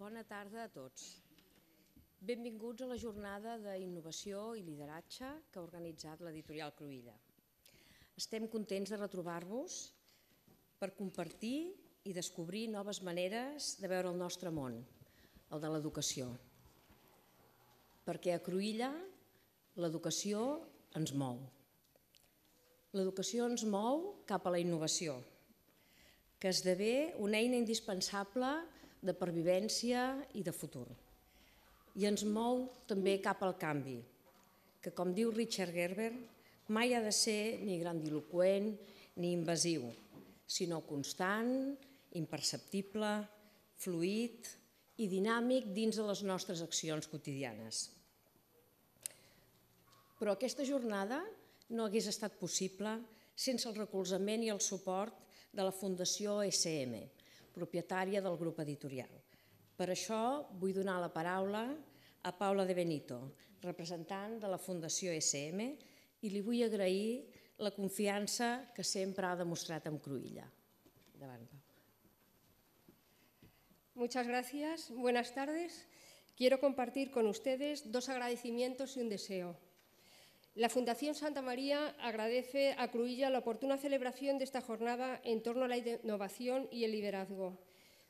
Bona tarda a tots. Benvinguts a la jornada d'innovació i lideratge que ha organitzat l'Editorial Cruïlla. Estem contents de retrobar-vos per compartir i descobrir noves maneres de veure el nostre món, el de l'educació. Perquè a Cruïlla l'educació ens mou. L'educació ens mou cap a la innovació, que esdevé una eina indispensable de pervivència i de futur. I ens mou també cap al canvi, que, com diu Richard Gerber, mai ha de ser ni grandiloqüent ni invasiu, sinó constant, imperceptible, fluid i dinàmic dins de les nostres accions quotidianes. Però aquesta jornada no hagués estat possible sense el recolzament i el suport de la Fundació SM, propietària del grup editorial. Per això vull donar la paraula a Paula De Benito, representant de la Fundació SM, i li vull agrair la confiança que sempre ha demostrat amb Cruïlla. Endavant, Paula. Muchas gracias. Buenas tardes. Quiero compartir con ustedes dos agradecimientos y un deseo. La Fundación Santa María agradece a Cruïlla la oportuna celebración de esta jornada en torno a la innovación y el liderazgo,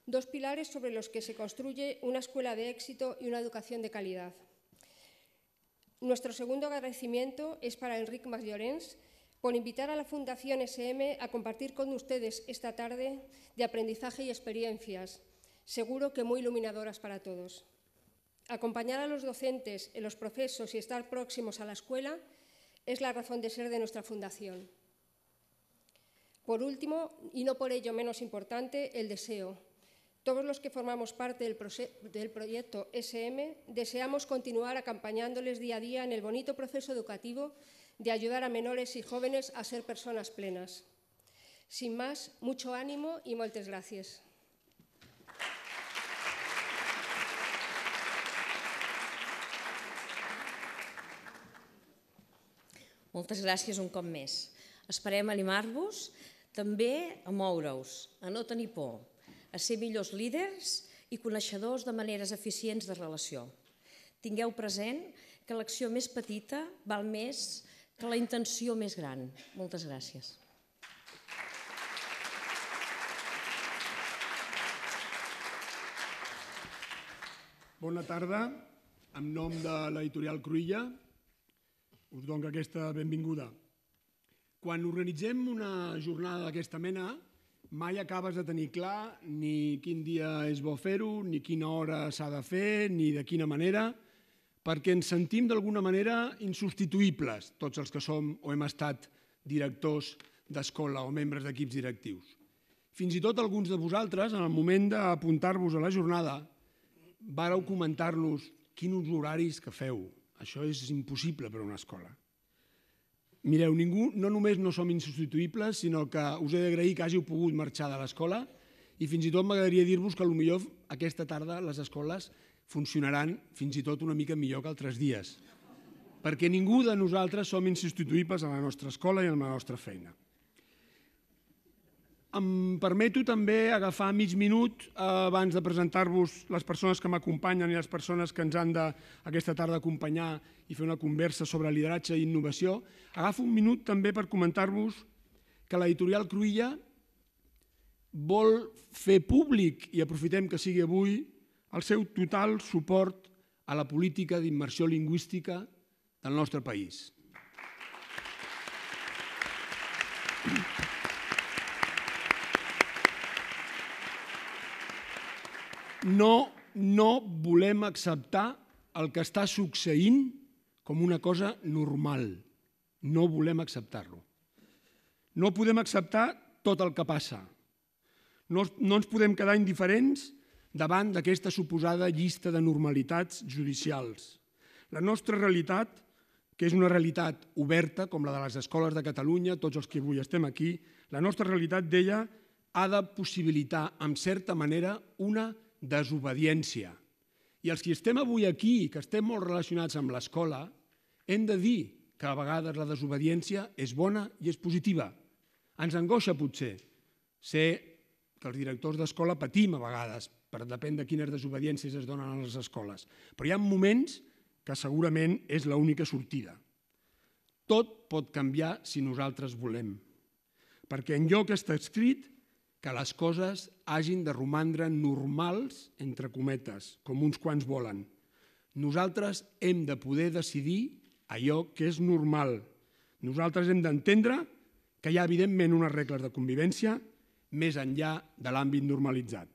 dos pilares sobre los que se construye una escuela de éxito y una educación de calidad. Nuestro segundo agradecimiento es para Enric Mas-Llorens por invitar a la Fundación SM a compartir con ustedes esta tarde de aprendizaje y experiencias, seguro que muy iluminadoras para todos. Acompañar a los docentes en los procesos y estar próximos a la escuela es la razón de ser de nuestra fundación. Por último, y no por ello menos importante, el deseo. Todos los que formamos parte del proyecto SM deseamos continuar acompañándoles día a día en el bonito proceso educativo de ayudar a menores y jóvenes a ser personas plenas. Sin más, mucho ánimo y moltes gràcies. Moltes gràcies un cop més. Esperem animar-vos també a moure-us, a no tenir por, a ser millors líders i coneixedors de maneres eficients de relació. Tingueu present que l'acció més petita val més que la intenció més gran. Moltes gràcies. Bona tarda. En nom de l'Editorial Cruïlla us dono aquesta benvinguda. Quan organitzem una jornada d'aquesta mena, mai acabes de tenir clar ni quin dia és bo fer-ho, ni quina hora s'ha de fer, ni de quina manera, perquè ens sentim d'alguna manera insubstituïbles, tots els que som o hem estat directors d'escola o membres d'equips directius. Fins i tot alguns de vosaltres, en el moment d'apuntar-vos a la jornada, vàreu comentar-nos quins horaris que feu. Això és impossible per a una escola. Mireu, ningú no només no som insubstituïbles, sinó que us he d'agrair que hàgiu pogut marxar de l'escola i fins i tot m'agradaria dir-vos que potser aquesta tarda les escoles funcionaran fins i tot una mica millor que altres dies, perquè ningú de nosaltres som insubstituïbles a la nostra escola i a la nostra feina. Em permeto també agafar mig minut abans de presentar-vos les persones que m'acompanyen i les persones que ens han aquesta tarda acompanyar i fer una conversa sobre lideratge i innovació. Agafo un minut també per comentar-vos que l'Editorial Cruïlla vol fer públic, i aprofitem que sigui avui, el seu total suport a la política d'immersió lingüística del nostre país. No volem acceptar el que està succeint com una cosa normal. No volem acceptar-lo. No podem acceptar tot el que passa. No ens podem quedar indiferents davant d'aquesta suposada llista de normalitats judicials. La nostra realitat, que és una realitat oberta, com la de les escoles de Catalunya, tots els que avui estem aquí, la nostra realitat, deia, ha de possibilitar, en certa manera, una desobediència. I els que estem avui aquí, que estem molt relacionats amb l'escola, hem de dir que a vegades la desobediència és bona i és positiva. Ens angoixa potser ser que els directors d'escola patim a vegades depèn de quines desobediències es donen a les escoles. Però hi ha moments que segurament és l'única sortida. Tot pot canviar si nosaltres volem, perquè enlloc està escrit que les coses hagin de romandre normals, entre cometes, com uns quants volen. Nosaltres hem de poder decidir allò que és normal. Nosaltres hem d'entendre que hi ha, evidentment, unes regles de convivència més enllà de l'àmbit normalitzat.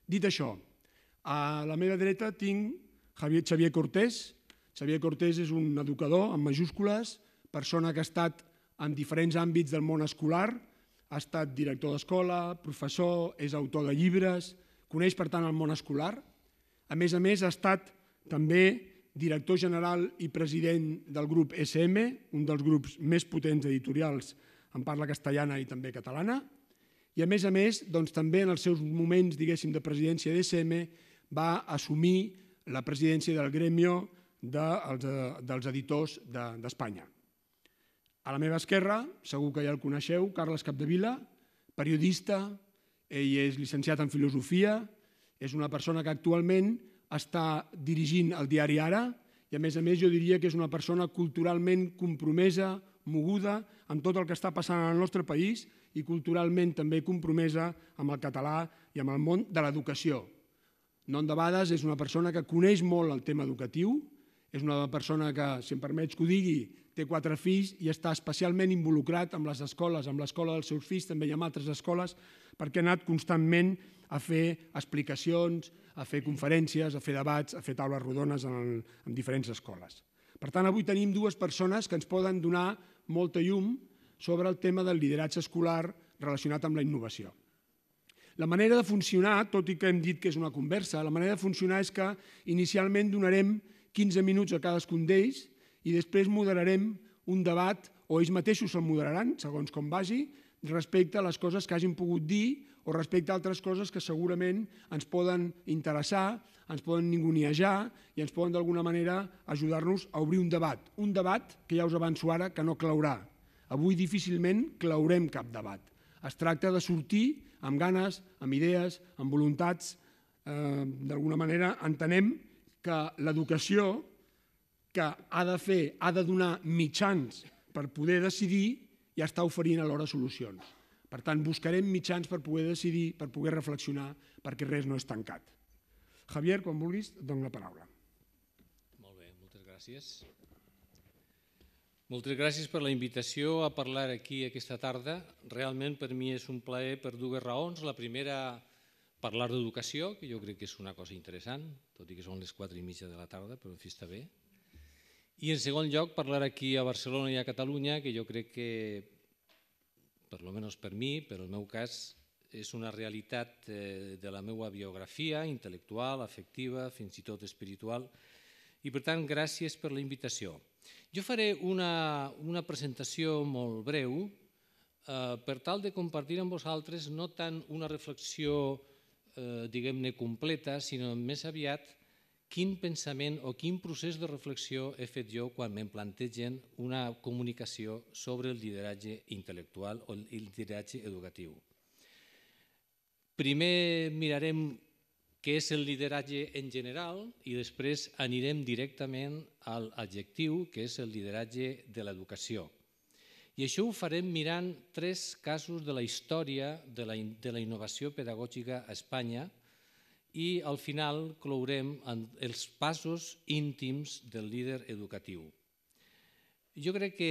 Dit això, a la meva dreta tinc Xavier Cortés. Xavier Cortés és un educador, amb majúscules, persona que ha estat en diferents àmbits del món escolar, ha estat director d'escola, professor, és autor de llibres, coneix, per tant, el món escolar. A més, ha estat també director general i president del grup SM, un dels grups més potents editorials en parla castellana i també catalana. I, a més, doncs, també en els seus moments, diguéssim, de presidència d'SM, va assumir la presidència del gremio dels editors d'Espanya. A la meva esquerra, segur que ja el coneixeu, Carles Capdevila, periodista, ell és llicenciat en filosofia, és una persona que actualment està dirigint el diari Ara i, a més, jo diria que és una persona culturalment compromesa, moguda amb tot el que està passant al nostre país i culturalment també compromesa amb el català i amb el món de l'educació. No endebades, és una persona que coneix molt el tema educatiu, és una persona que, si em permets que ho digui, té 4 fills i està especialment involucrat amb les escoles, amb l'escola dels seus fills, també i amb altres escoles, perquè ha anat constantment a fer explicacions, a fer conferències, a fer debats, a fer taules rodones en diferents escoles. Per tant, avui tenim 2 persones que ens poden donar molta llum sobre el tema del lideratge escolar relacionat amb la innovació. La manera de funcionar, tot i que hem dit que és una conversa, la manera de funcionar és que inicialment donarem 15 minuts a cadascun d'ells i després moderarem un debat, o ells mateixos se'l moderaran, segons com vagi, respecte a les coses que hagin pogut dir o respecte a altres coses que segurament ens poden interessar, ens poden ningunejar i ens poden d'alguna manera ajudar-nos a obrir un debat que ja us avanço ara que no claurà. Avui difícilment claurem cap debat. Es tracta de sortir amb ganes, amb idees, amb voluntats. D'alguna manera entenem que l'educació que ha de donar mitjans per poder decidir i està oferint alhora solucions. Per tant, buscarem mitjans per poder decidir, per poder reflexionar, perquè res no és tancat. Javier, quan vulguis, et dono la paraula. Molt bé, moltes gràcies. Moltes gràcies per la invitació a parlar aquí aquesta tarda. Realment per mi és un plaer per 2 raons. La primera, parlar d'educació, que jo crec que és una cosa interessant, tot i que són les 4:30 de la tarda, però en fi està bé. I en segon lloc, parlar aquí a Barcelona i a Catalunya, que jo crec que, per almenys per mi, per el meu cas, és una realitat de la meva biografia intel·lectual, afectiva, fins i tot espiritual, i per tant, gràcies per la invitació. Jo faré una presentació molt breu per tal de compartir amb vosaltres no tant una reflexió, diguem-ne, completa, sinó més aviat quin pensament o quin procés de reflexió he fet jo quan me'n plantegen una comunicació sobre el lideratge intel·lectual o el lideratge educatiu. Primer mirarem què és el lideratge en general i després anirem directament a l'adjectiu, que és el lideratge de l'educació. I això ho farem mirant 3 casos de la història de la innovació pedagògica a Espanya i al final clourem els passos íntims del líder educatiu. Jo crec que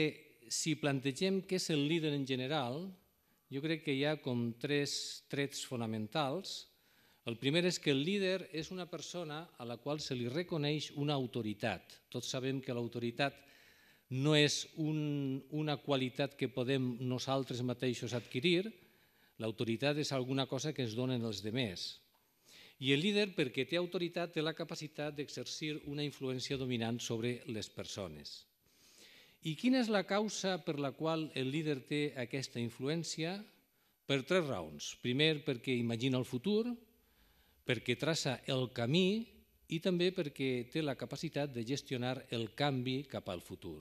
si plantegem què és el líder en general, jo crec que hi ha com 3 trets fonamentals. El primer és que el líder és una persona a la qual se li reconeix una autoritat. Tots sabem que l'autoritat no és una qualitat que podem nosaltres mateixos adquirir, l'autoritat és alguna cosa que ens donen els altres. I el líder, perquè té autoritat, té la capacitat d'exercir una influència dominant sobre les persones. I quina és la causa per la qual el líder té aquesta influència? Per 3 raons. Primer, perquè imagina el futur, perquè traça el camí i també perquè té la capacitat de gestionar el canvi cap al futur.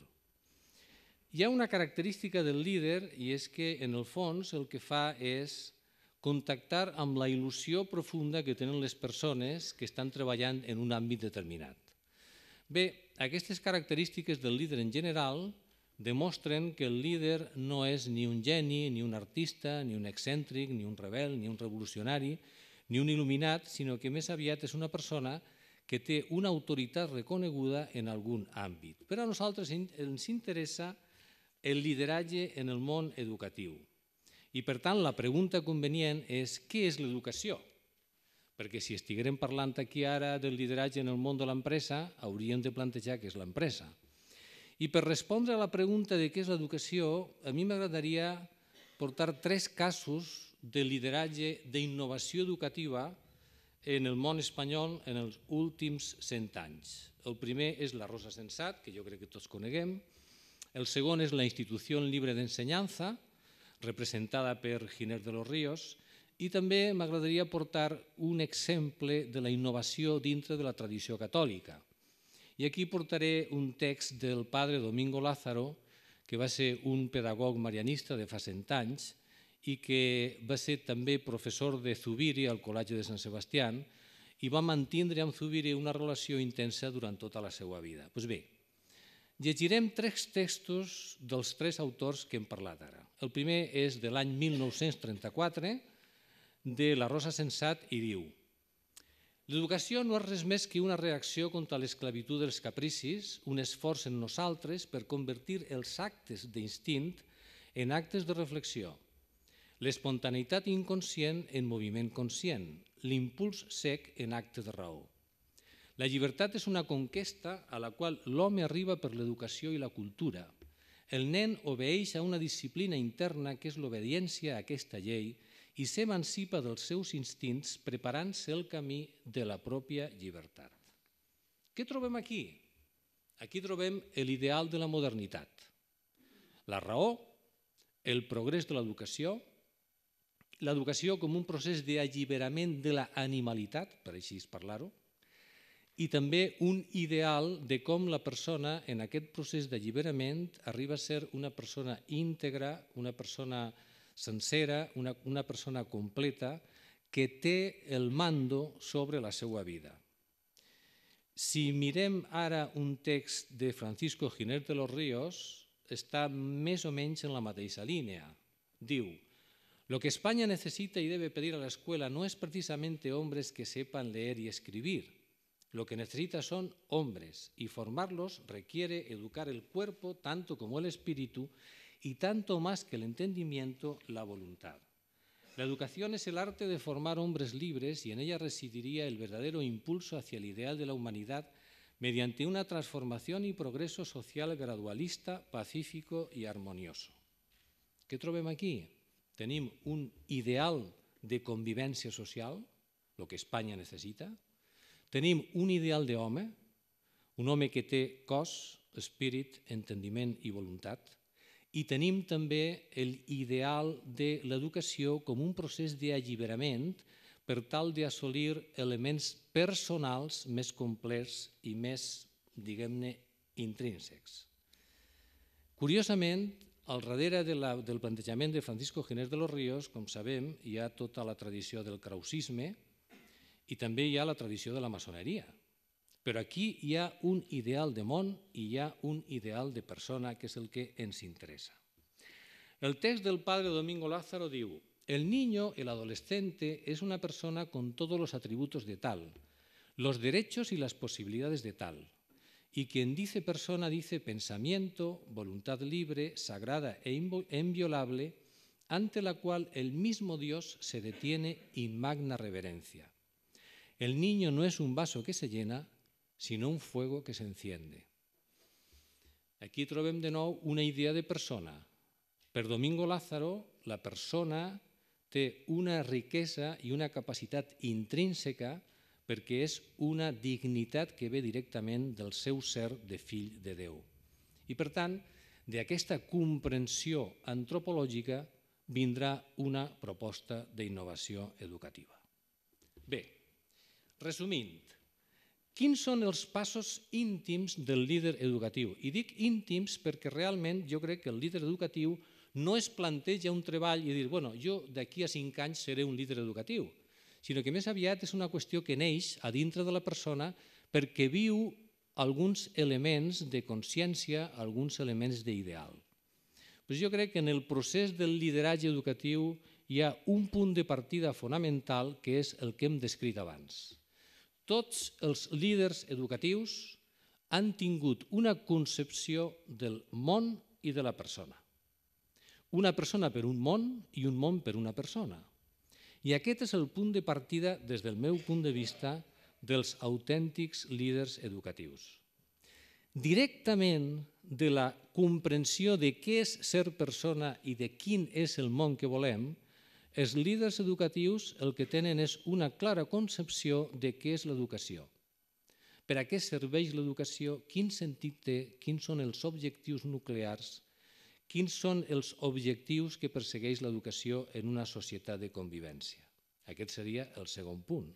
Hi ha una característica del líder i és que, en el fons, el que fa és contactar amb la il·lusió profunda que tenen les persones que estan treballant en un àmbit determinat. Bé, aquestes característiques del líder en general demostren que el líder no és ni un geni, ni un artista, ni un excèntric, ni un rebel, ni un revolucionari, ni un il·luminat, sinó que més aviat és una persona que té una autoritat reconeguda en algun àmbit. Però a nosaltres ens interessa el lideratge en el món educatiu. I, per tant, la pregunta convenient és què és l'educació? Perquè si estiguérem parlant aquí ara del lideratge en el món de l'empresa, hauríem de plantejar què és l'empresa. I per respondre a la pregunta de què és l'educació, a mi m'agradaria portar 3 casos de lideratge d'innovació educativa en el món espanyol en els últims 100 anys. El primer és la Rosa Sensat, que jo crec que tots coneguem. El segon és la Institució Libre d'Ensenyança, representada per Giner de los Ríos, i també m'agradaria portar un exemple de la innovació dintre de la tradició catòlica. I aquí portaré un text del padre Domingo Lázaro, que va ser un pedagog marianista de fa 100 anys i que va ser també professor de Zubiri al Col·legi de Sant Sebastià i va mantindre amb Zubiri una relació intensa durant tota la seva vida. Doncs bé, llegirem 3 textos dels 3 autors que hem parlat ara. El primer és de l'any 1934, de la Rosa Sensat, i diu: l'educació no és res més que una reacció contra l'esclavitud dels capricis, un esforç en nosaltres per convertir els actes d'instint en actes de reflexió, l'espontaneïtat inconscient en moviment conscient, l'impuls sec en acte de raó. La llibertat és una conquesta a la qual l'home arriba per l'educació i la cultura. El nen obeeix a una disciplina interna que és l'obediència a aquesta llei i s'emancipa dels seus instints preparant-se el camí de la pròpia llibertat. Què trobem aquí? Aquí trobem l'ideal de la modernitat. La raó, el progrés de l'educació com un procés d'alliberament de l'animalitat, per així parlar-ho, i també un ideal de com la persona en aquest procés d'alliberament arriba a ser una persona íntegra, una persona sencera, una persona completa que té el mando sobre la seva vida. Si mirem ara un text de Francisco Giner de los Ríos, està més o menys en la mateixa línia. Diu: lo que España necesita y debe pedir a la escuela no es precisamente hombres que sepan leer y escribir. Lo que necesita son hombres y formarlos requiere educar el cuerpo tanto como el espíritu y tanto más que el entendimiento, la voluntad. La educación es el arte de formar hombres libres y en ella residiría el verdadero impulso hacia el ideal de la humanidad mediante una transformación y progreso social gradualista, pacífico y armonioso. Què trobem aquí? Tenim un ideal de convivència social, el que Espanya necessita. Tenim un ideal d'home, un home que té cos, espírit, entendiment i voluntat. I tenim també l'ideal de l'educació com un procés d'alliberament per tal d'assolir elements personals més complets i més, diguem-ne, intrínsecs. Curiosament, al darrere del plantejament de Francisco Giner de los Ríos, com sabem, hi ha tota la tradició del krausisme i també hi ha la tradició de la maçoneria. Però aquí hi ha un ideal de món i hi ha un ideal de persona que és el que ens interesa. El text del padre Domingo Lázaro diu: el niño, el adolescente, es una persona con todos los atributos de tal, los derechos y las posibilidades de tal. Y quien dice persona dice pensamiento, voluntad libre, sagrada e inviolable, ante la cual el mismo Dios se detiene en magna reverencia. El niño no es un vaso que se llena, sinó un fuego que se enciende. Aquí trobem de nou una idea de persona. Per Domingo Lázaro, la persona té una riquesa i una capacitat intrínseca perquè és una dignitat que ve directament del seu ser de fill de Déu. I, per tant, d'aquesta comprensió antropològica vindrà una proposta d'innovació educativa. Bé, resumint, quins són els passos íntims del líder educatiu? I dic íntims perquè realment jo crec que el líder educatiu no es planteja un treball i dir, bueno, jo d'aquí a 5 anys seré un líder educatiu, sinó que més aviat és una qüestió que neix a dintre de la persona perquè viu alguns elements de consciència, alguns elements d'ideal. Però jo crec que en el procés del lideratge educatiu hi ha un punt de partida fonamental que és el que hem descrit abans. Tots els líders educatius han tingut una concepció del món i de la persona. Una persona per un món i un món per una persona. I aquest és el punt de partida, des del meu punt de vista, dels autèntics líders educatius. Directament de la comprensió de què és ser persona i de quin és el món que volem, els líders educatius el que tenen és una clara concepció de què és l'educació. Per a què serveix l'educació, quin sentit té, quins són els objectius nuclears, quins són els objectius que persegueix l'educació en una societat de convivència. Aquest seria el segon punt.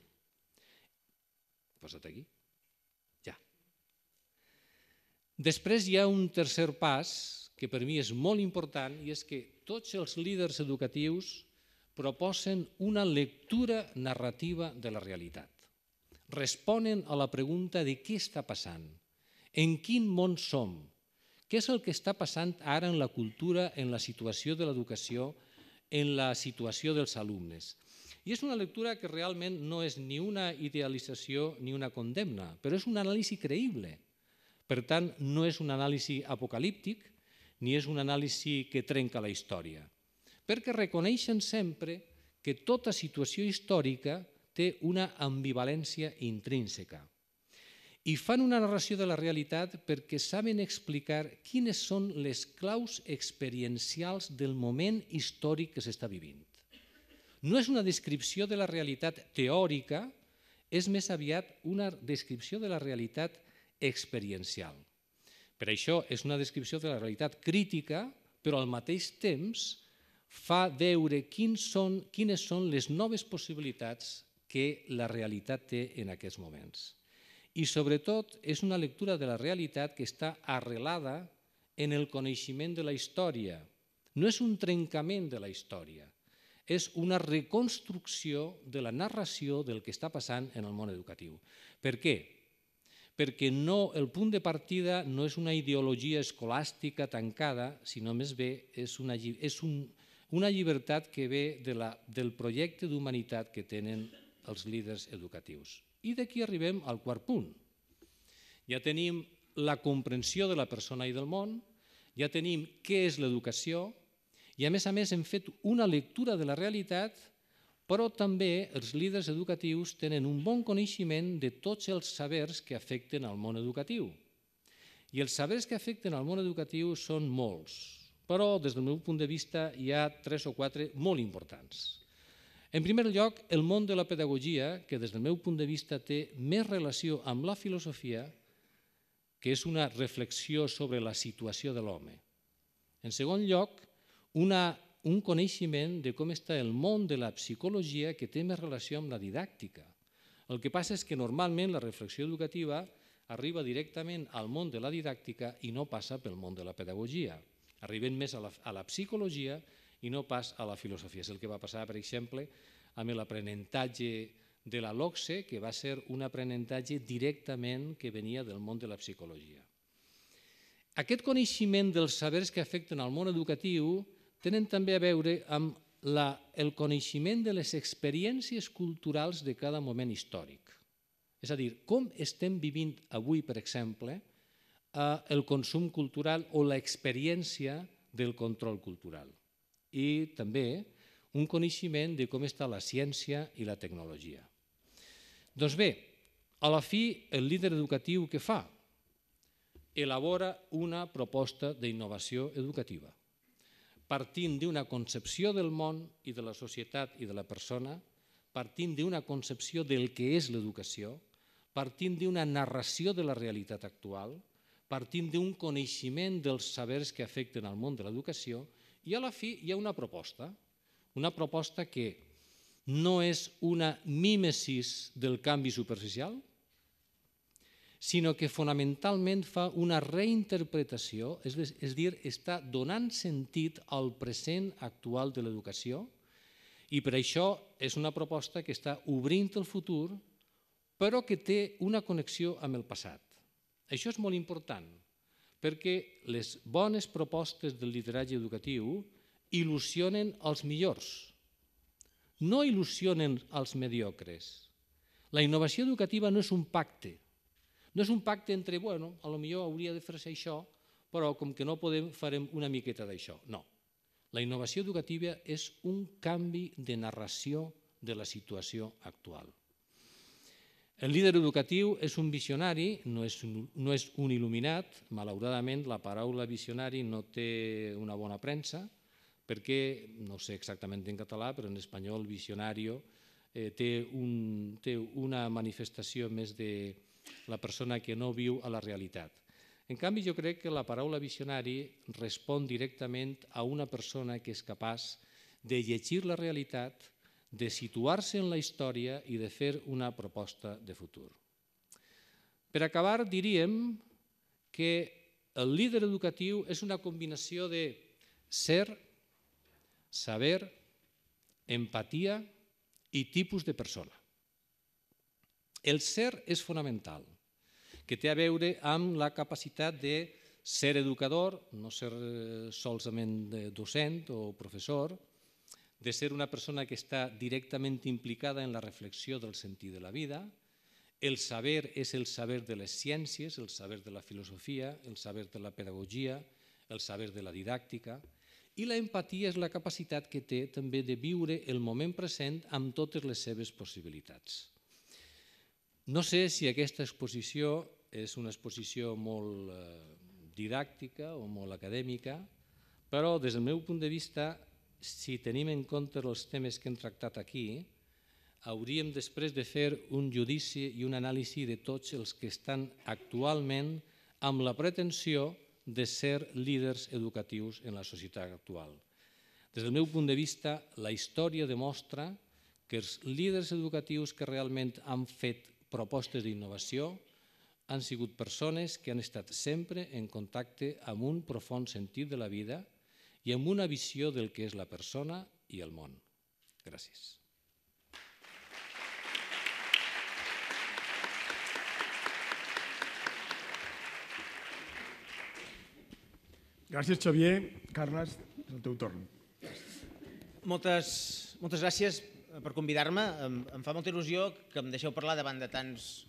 Posa't aquí. Ja. Després hi ha un tercer pas que per mi és molt important i és que tots els líders educatius proposen una lectura narrativa de la realitat. Responen a la pregunta de què està passant, en quin món som, què és el que està passant ara en la cultura, en la situació de l'educació, en la situació dels alumnes. I és una lectura que realment no és ni una idealització ni una condemna, però és una anàlisi creïble. Per tant, no és un anàlisi apocalíptic ni és una anàlisi que trenca la història, perquè reconeixen sempre que tota situació històrica té una ambivalència intrínseca. I fan una narració de la realitat perquè saben explicar quines són les claus experiencials del moment històric que s'està vivint. No és una descripció de la realitat teòrica, és més aviat una descripció de la realitat experiencial. Per això és una descripció de la realitat crítica, però al mateix temps fa veure quines són les noves possibilitats que la realitat té en aquests moments. I sobretot és una lectura de la realitat que està arrelada en el coneixement de la història. No és un trencament de la història, és una reconstrucció de la narració del que està passant en el món educatiu. Per què? Perquè el punt de partida no és una ideologia escolàstica tancada, sinó més bé és una llibertat que ve del projecte d'humanitat que tenen els líders educatius. I d'aquí arribem al quart punt. Ja tenim la comprensió de la persona i del món, ja tenim què és l'educació i a més hem fet una lectura de la realitat, però també els líders educatius tenen un bon coneixement de tots els sabers que afecten al món educatiu. I els sabers que afecten al món educatiu són molts, però des del meu punt de vista hi ha 3 o 4 molt importants. En primer lloc, el món de la pedagogia, que des del meu punt de vista té més relació amb la filosofia, que és una reflexió sobre la situació de l'home. En segon lloc, un coneixement de com està el món de la psicologia que té més relació amb la didàctica. El que passa és que normalment la reflexió educativa arriba directament al món de la didàctica i no passa pel món de la pedagogia. Arriben més a la psicologia i no pas a la filosofia. És el que va passar, per exemple, amb l'aprenentatge de la LOCSE, que va ser un aprenentatge directament que venia del món de la psicologia. Aquest coneixement dels sabers que afecten al món educatiu tenen també a veure amb el coneixement de les experiències culturals de cada moment històric. És a dir, com estem vivint avui, per exemple, el consum cultural o l'experiència del control cultural. I també un coneixement de com està la ciència i la tecnologia. Doncs bé, a la fi, el líder educatiu què fa? Elabora una proposta d'innovació educativa, partint d'una concepció del món i de la societat i de la persona, partint d'una concepció del que és l'educació, partint d'una narració de la realitat actual, partint d'un coneixement dels sabers que afecten al món de l'educació, i a la fi hi ha una proposta que no és una mímesis del canvi superficial, sinó que fonamentalment fa una reinterpretació, és a dir, està donant sentit al present actual de l'educació i per això és una proposta que està obrint el futur però que té una connexió amb el passat. Això és molt important perquè les bones propostes del lideratge educatiu il·lusionen els millors, no il·lusionen els mediocres. La innovació educativa no és un pacte, no és un pacte entre, bueno, potser hauria de fer-se això, però com que no podem, farem una miqueta d'això. No. La innovació educativa és un canvi de narració de la situació actual. El líder educatiu és un visionari, no és un il·luminat. Malauradament, la paraula visionari no té una bona premsa, perquè, no sé exactament en català, però en espanyol visionario té una manifestació més de la persona que no viu a la realitat. En canvi, jo crec que la paraula visionari respon directament a una persona que és capaç de llegir la realitat, de situar-se en la història i de fer una proposta de futur. Per acabar, diríem que el líder educatiu és una combinació de ser, saber, empatia i tipus de persona. El ser és fonamental, que té a veure amb la capacitat de ser educador, no ser solament docent o professor, de ser una persona que està directament implicada en la reflexió del sentit de la vida. El saber és el saber de les ciències, el saber de la filosofia, el saber de la pedagogia, el saber de la didàctica, i la empatia és la capacitat que té també de viure el moment present amb totes les seves possibilitats. No sé si aquesta exposició és una exposició molt didàctica o molt acadèmica, però des del meu punt de vista, si tenim en compte els temes que hem tractat aquí, hauríem després de fer un judici i una anàlisi de tots els que estan actualment amb la pretensió de ser líders educatius en la societat actual. Des del meu punt de vista, la història demostra que els líders educatius que realment han fet propostes d'innovació han sigut persones que han estat sempre en contacte amb un profund sentit de la vida i amb una visió del que és la persona i el món. Gràcies. Gràcies, Xavier. Carles, és el teu torn. Moltes gràcies per convidar-me. Em fa molta il·lusió que em deixeu parlar davant de tants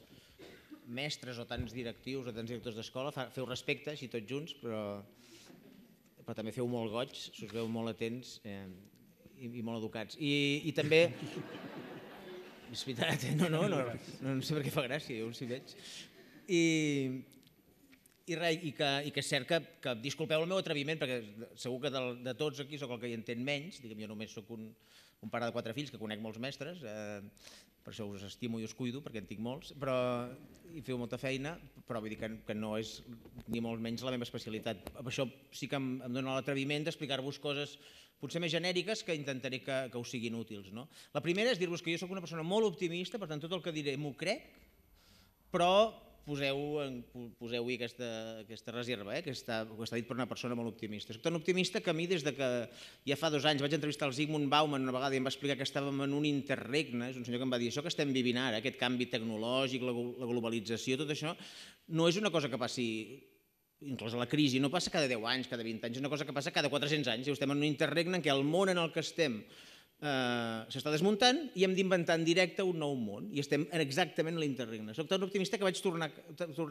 mestres o tants directius o tants directors d'escola. Feu respecte, així tots junts, però també feu molt goig, us veu molt atents i molt educats. I també... És veritat, no sé per què fa gràcia, jo us hi veig. I que és cert que disculpeu el meu atreviment, perquè segur que de tots aquí sóc el que hi entén menys, diguem, jo només sóc un pare de 4 fills que conec molts mestres, per això us estimo i us cuido, perquè en tinc molts, i feu molta feina, però vull dir que no és ni molt menys la meva especialitat. Per això sí que em dóna l'atreviment d'explicar-vos coses potser més genèriques que intentaré que us siguin útils. La primera és dir-vos que jo soc una persona molt optimista, per tant tot el que diré m'ho crec, però poseu-hi aquesta reserva, que està dit per una persona molt optimista. Soc tan optimista que a mi, des que ja fa 2 anys vaig entrevistar el Zygmunt Bauman una vegada i em va explicar que estàvem en un interregne, és un senyor que em va dir això que estem vivint ara, aquest canvi tecnològic, la globalització, tot això, no és una cosa que passi, inclús la crisi, no passa cada 10 anys, cada 20 anys, és una cosa que passa cada 400 anys. Estem en un interregne en què el món en el que estem s'està desmuntant i hem d'inventar en directe un nou món i estem exactament a l'interregne. Soc tan optimista que vaig tornar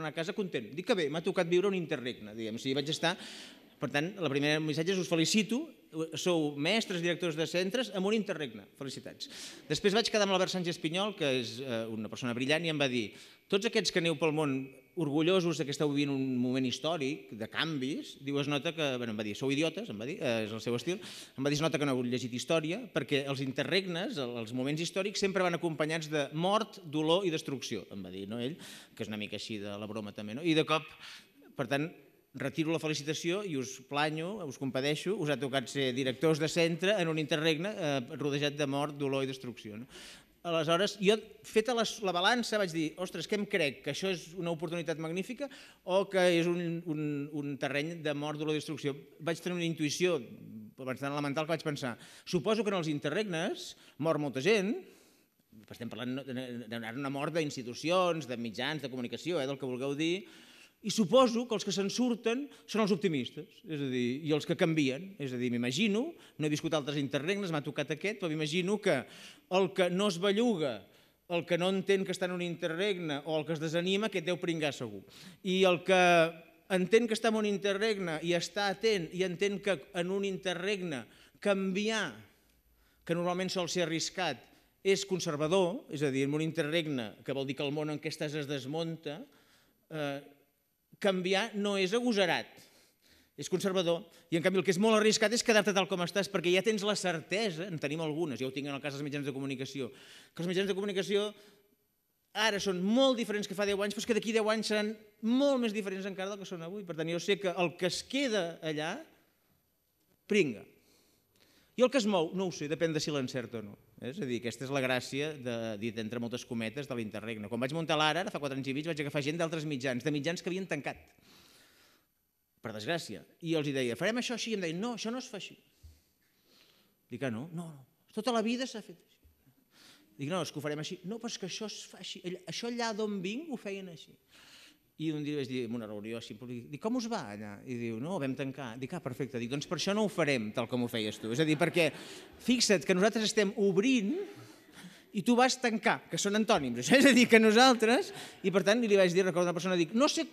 a casa content. Dic que bé, m'ha tocat viure un interregne, diguem, o sigui, vaig estar... Per tant, la primera missatge és us felicito, sou mestres, directors de centres, amb un interregne. Felicitats. Després vaig quedar amb l'Albert Sánchez Pinyol, que és una persona brillant, i em va dir tots aquests que aneu pel món orgullosos que esteu vivint un moment històric de canvis, diu, es nota que, em va dir, sou idiotes, em va dir, és el seu estil, em va dir, es nota que no heu llegit història, perquè els interregnes, els moments històrics, sempre van acompanyats de mort, dolor i destrucció, em va dir, no ell, que és una mica així de la broma també, no? I de cop, per tant, retiro la felicitació i us planyo, us compadeixo, us ha tocat ser directors de centre en un interregne rodejat de mort, dolor i destrucció. Aleshores, jo, feta la balança, vaig dir, ostres, què em crec? Que això és una oportunitat magnífica o que és un terreny de mort, dolor i destrucció? Vaig tenir una intuïció bastant elemental que vaig pensar, suposo que en els interregnes mor molta gent, estem parlant d'una mort d'institucions, de mitjans, de comunicació, del que vulgueu dir, i suposo que els que se'n surten són els optimistes, és a dir, i els que canvien. És a dir, m'imagino, no he viscut altres interregnes, m'ha tocat aquest, però m'imagino que el que no es belluga, el que no entén que està en un interregne o el que es desanima, aquest deu pringar segur. I el que entén que està en un interregne i està atent i entén que en un interregne canviar, que normalment sol ser arriscat, és conservador, és a dir, en un interregne, que vol dir que el món en què estàs es desmunta, canviar no és agosarat, és conservador, i en canvi el que és molt arriscat és quedar-te tal com estàs, perquè ja tens la certesa, en tenim algunes, ja ho tinc en el cas dels mitjans de comunicació, que els mitjans de comunicació ara són molt diferents que fa 10 anys, però és que d'aquí 10 anys seran molt més diferents encara del que són avui. Per tant, jo sé que el que es queda allà, pringa. I el que es mou, no ho sé, depèn de si l'encerta o no. És a dir, aquesta és la gràcia, dit entre moltes cometes, de l'Interregne. Quan vaig muntar l'Ara, ara fa 4 anys i mig, vaig agafar gent d'altres mitjans, de mitjans que havien tancat, per desgràcia. I els deia, farem això així, i em deien, no, això no es fa així. Dic, no, tota la vida s'ha fet així. Dic, no, és que ho farem així. No, però és que això es fa així. Això allà d'on vinc ho feien així. I un dia vaig dir, en una reunió així, dic, com us va allà? I diu, no, vam tancar. Dic, perfecte. Dic, doncs per això no ho farem tal com ho feies tu. És a dir, perquè fixa't que nosaltres estem obrint i tu vas tancar, que són antònims. És a dir, que nosaltres, i per tant li vaig dir, recordo una persona, dic, no sé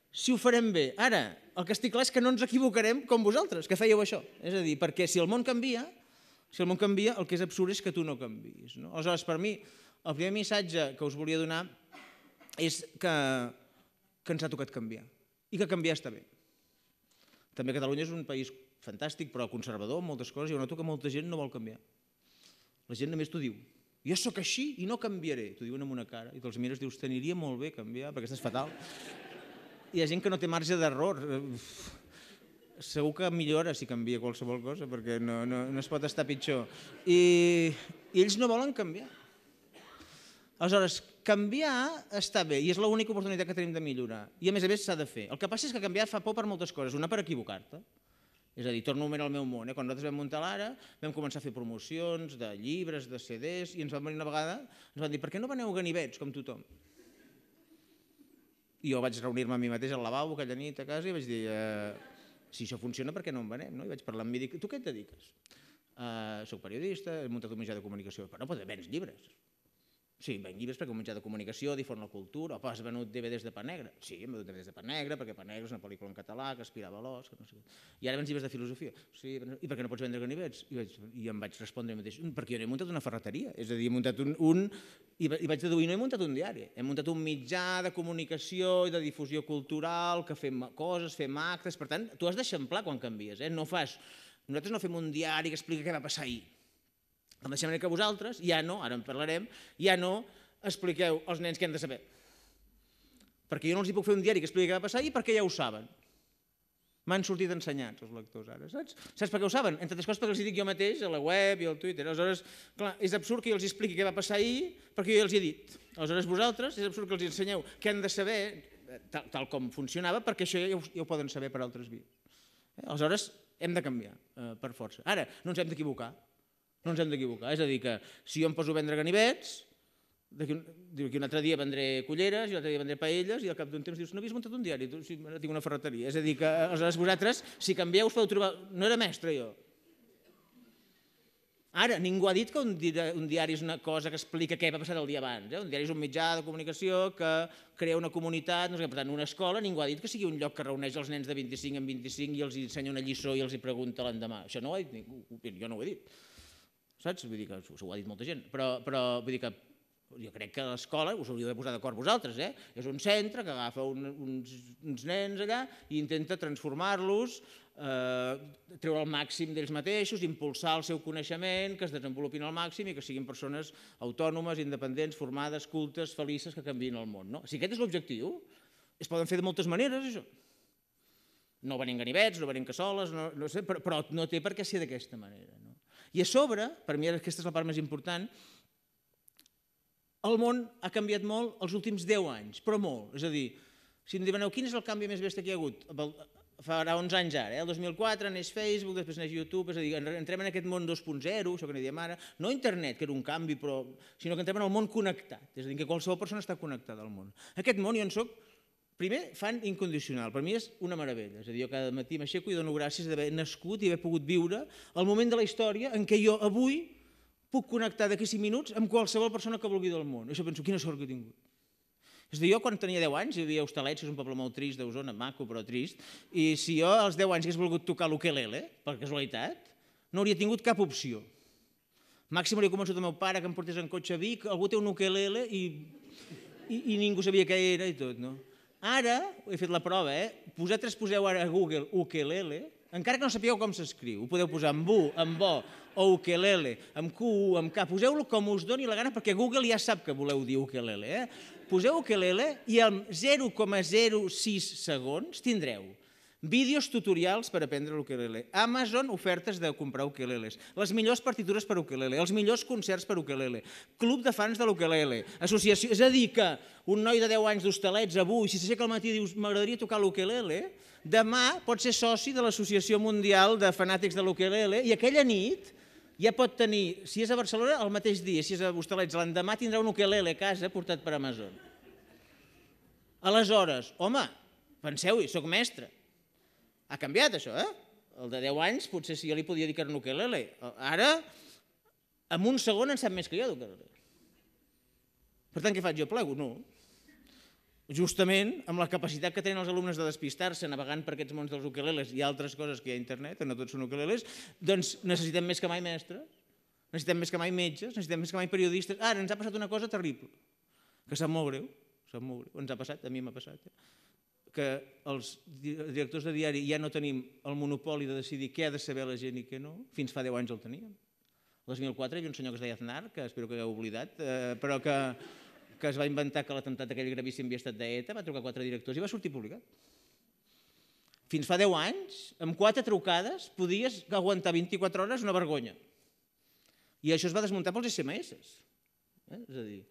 si ho farem bé. Ara, el que estic clar és que no ens equivocarem com vosaltres, que fèieu això. És a dir, perquè si el món canvia, el que és absurd és que tu no canviïs. Aleshores, per mi, el primer missatge que us volia donar és que ens ha tocat canviar i que canviar està bé. També Catalunya és un país fantàstic però conservador en moltes coses i jo noto que molta gent no vol canviar. La gent només t'ho diu. Jo sóc així i no canviaré. T'ho diuen amb una cara i te'ls mires i dius, t'aniria molt bé canviar perquè estàs fatal. Hi ha gent que no té marge d'error. Segur que millora si canvia qualsevol cosa perquè no es pot estar pitjor. I ells no volen canviar. Aleshores, canviar està bé i és l'única oportunitat que tenim de millorar. I a més s'ha de fer. El que passa és que canviar fa por per moltes coses. Una, per equivocar-te. És a dir, torno un moment al meu món. Quan nosaltres vam muntar l'Ara, vam començar a fer promocions de llibres, de CDs, i ens van venir una vegada, ens van dir, per què no veneu ganivets com tothom? I jo vaig reunir-me a mi mateix al lavabo aquella nit a casa i vaig dir, si això funciona, per què no en venem? I vaig parlar amb mi i dic, tu què et dediques? Soc periodista, he muntat un mitjà de comunicació. Però no, vens llibres. Sí, venc llibres perquè un mitjà de comunicació, difon la cultura, o has venut DVDs de Pa Negre? Sí, hem venut DVDs de Pa Negre, perquè Pa Negre és una pel·lícula en català que aspirava a l'Oscar, no sé què. I ara vens llibres de filosofia? Sí, i per què no pots vendre ganivets? I em vaig respondre mateix, perquè jo no he muntat una ferreteria, és a dir, he muntat i vaig deduir, no he muntat un diari, he muntat un mitjà de comunicació i de difusió cultural, que fem coses, fem actes, per tant, tu has d'eixamplar quan canvies, no fas, nosaltres no fem un diari que explica què va passar ahir. De la mateixa manera que vosaltres, ja no, ara en parlarem, ja no expliqueu als nens què han de saber. Perquè jo no els puc fer un diari que expliqui què va passar i perquè ja ho saben. M'han sortit ensenyats els lectors ara, saps? Saps per què ho saben? Entre altres coses perquè els dic jo mateix a la web i al Twitter. Aleshores, clar, és absurd que jo els expliqui què va passar ahir perquè jo ja els he dit. Aleshores, vosaltres, és absurd que els ensenyeu què han de saber, tal com funcionava, perquè això ja ho poden saber per altres vies. Aleshores, hem de canviar, per força. Ara, no ens hem d'equivocar. No ens hem d'equivocar, és a dir que si jo em poso a vendre ganivets, que un altre dia vendré culleres i un altre dia vendré paelles i al cap d'un temps dius, no havies muntat un diari, sí, tinc una ferreteria. És a dir que aleshores vosaltres, si canvieu, us podeu trobar... No era mestre jo. Ara, ningú ha dit que un diari és una cosa que explica què va passar el dia abans. Un diari és un mitjà de comunicació que crea una comunitat, no sé què, per tant, una escola, ningú ha dit que sigui un lloc que reuneix els nens de 25 en 25 i els ensenya una lliçó i els pregunta l'endemà. Això no ho ha dit ningú, jo no ho he dit. Saps? Vull dir que ho ha dit molta gent, però vull dir que jo crec que l'escola, us hauríeu de posar d'acord vosaltres, és un centre que agafa uns nens allà i intenta transformar-los, treure el màxim d'ells mateixos, impulsar el seu coneixement, que es desenvolupin al màxim i que siguin persones autònomes, independents, formades, cultes, felices, que canviïn el món. Si aquest és l'objectiu, es poden fer de moltes maneres, això. No venint ganivets, no venint cassoles, no sé, però no té per què ser d'aquesta manera. I a sobre, per mi aquesta és la part més important, El món ha canviat molt els últims 10 anys, però molt. És a dir, si em demaneu quin és el canvi més bèstia que hi ha hagut, farà 11 anys ara, el 2004 neix Facebook, després neix YouTube, és a dir, entrem en aquest món 2.0, això que n'hi diem ara, no internet, que era un canvi, sinó que entrem en el món connectat, és a dir, que qualsevol persona està connectada al món. Aquest món jo en soc, primer, fan incondicional, per mi és una meravella, és a dir, jo cada matí m'aixeco i dono gràcies d'haver nascut i haver pogut viure el moment de la història en què jo avui puc connectar d'aquí 5 minuts amb qualsevol persona que vulgui del món. Això penso, quina sort que he tingut. És a dir, jo quan tenia 10 anys, hi havia Hostalets, que és un poble molt trist d'Osona, maco però trist, i si jo als 10 anys hagués volgut tocar l'ukelele, per casualitat, no hauria tingut cap opció. Màxim hauria convençut el meu pare que em portés en cotxe a Vic, algú té un ukelele i ningú sabia què era i tot, no? Ara, he fet la prova, vosaltres poseu ara a Google ukelele, encara que no sapigueu com s'escriu, ho podeu posar amb U, amb O, o ukelele, amb Q, amb K, poseu-lo com us doni la gana, perquè Google ja sap que voleu dir ukelele. Poseu ukelele i en 0,06 segons tindreu vídeos tutorials per aprendre l'ukelele, Amazon ofertes de comprar ukeleles, les millors partitures per ukelele, els millors concerts per ukelele, club de fans de l'ukelele, associació... És a dir, que un noi de 10 anys d'Hostalets avui, si s'aixeca al matí i dius m'agradaria tocar l'ukelele, demà pot ser soci de l'Associació Mundial de Fanàtics de l'Ukelele i aquella nit ja pot tenir, si és a Barcelona, el mateix dia, si és a Hostalets, l'endemà tindrà un ukelele a casa portat per Amazon. Aleshores, home, penseu-hi, soc mestre. Ha canviat això, El de 10 anys, potser si jo li podia dir que era un ukelele. Ara, en un segon en sap més que jo d'ukelele. Per tant, què faig? Jo plego? No. Justament amb la capacitat que tenen els alumnes de despistar-se navegant per aquests mons dels ukeleles i altres coses que hi ha a internet, no tots són ukeleles, doncs necessitem més que mai mestres, necessitem més que mai metges, necessitem més que mai periodistes. Ara ens ha passat una cosa terrible, que sap molt greu, ens ha passat, a mi m'ha passat, que els directors de diari ja no tenim el monopoli de decidir què ha de saber la gent i què no, fins fa 10 anys el teníem. El 2004 hi havia un senyor que es deia Aznar, que espero que hagueu oblidat, però que es va inventar que l'atemptat aquell gravíssim havia estat d'ETA, va trucar 4 directors i va sortir publicat. Fins fa 10 anys, amb 4 trucades, podies aguantar 24 hores una vergonya. I això es va desmuntar pels SMS. És a dir,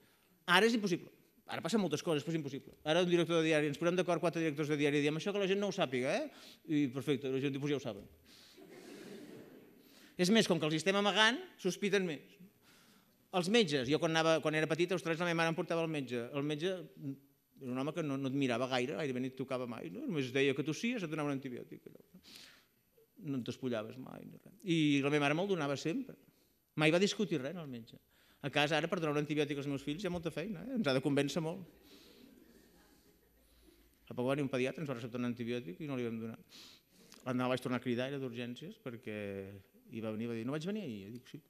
ara és impossible. Ara passen moltes coses, però és impossible. Ara un director de diari, ens posem d'acord 4 directors de diari i diem això que la gent no ho sàpiga, I perfecte, la gent diu, ja ho saben. És més, com que els estem amagant, sospiten més. Els metges, jo quan era petit, a Hostalets la meva mare em portava al metge. El metge era un home que no et mirava gaire, gairebé ni et tocava mai, només deia que tossies, et donava un antibiòtic. No et despullaves mai. I la meva mare me'l donava sempre. Mai va discutir res, el metge. A casa, ara, per donar un antibiòtic als meus fills, hi ha molta feina, ens ha de convèncer molt. Fa poc va venir un pediatre, ens va receptar un antibiòtic i no li vam donar. L'endemà vaig tornar a cridar, era d'urgències, perquè hi va venir i va dir, no vaig venir ahir? Jo dic, sí.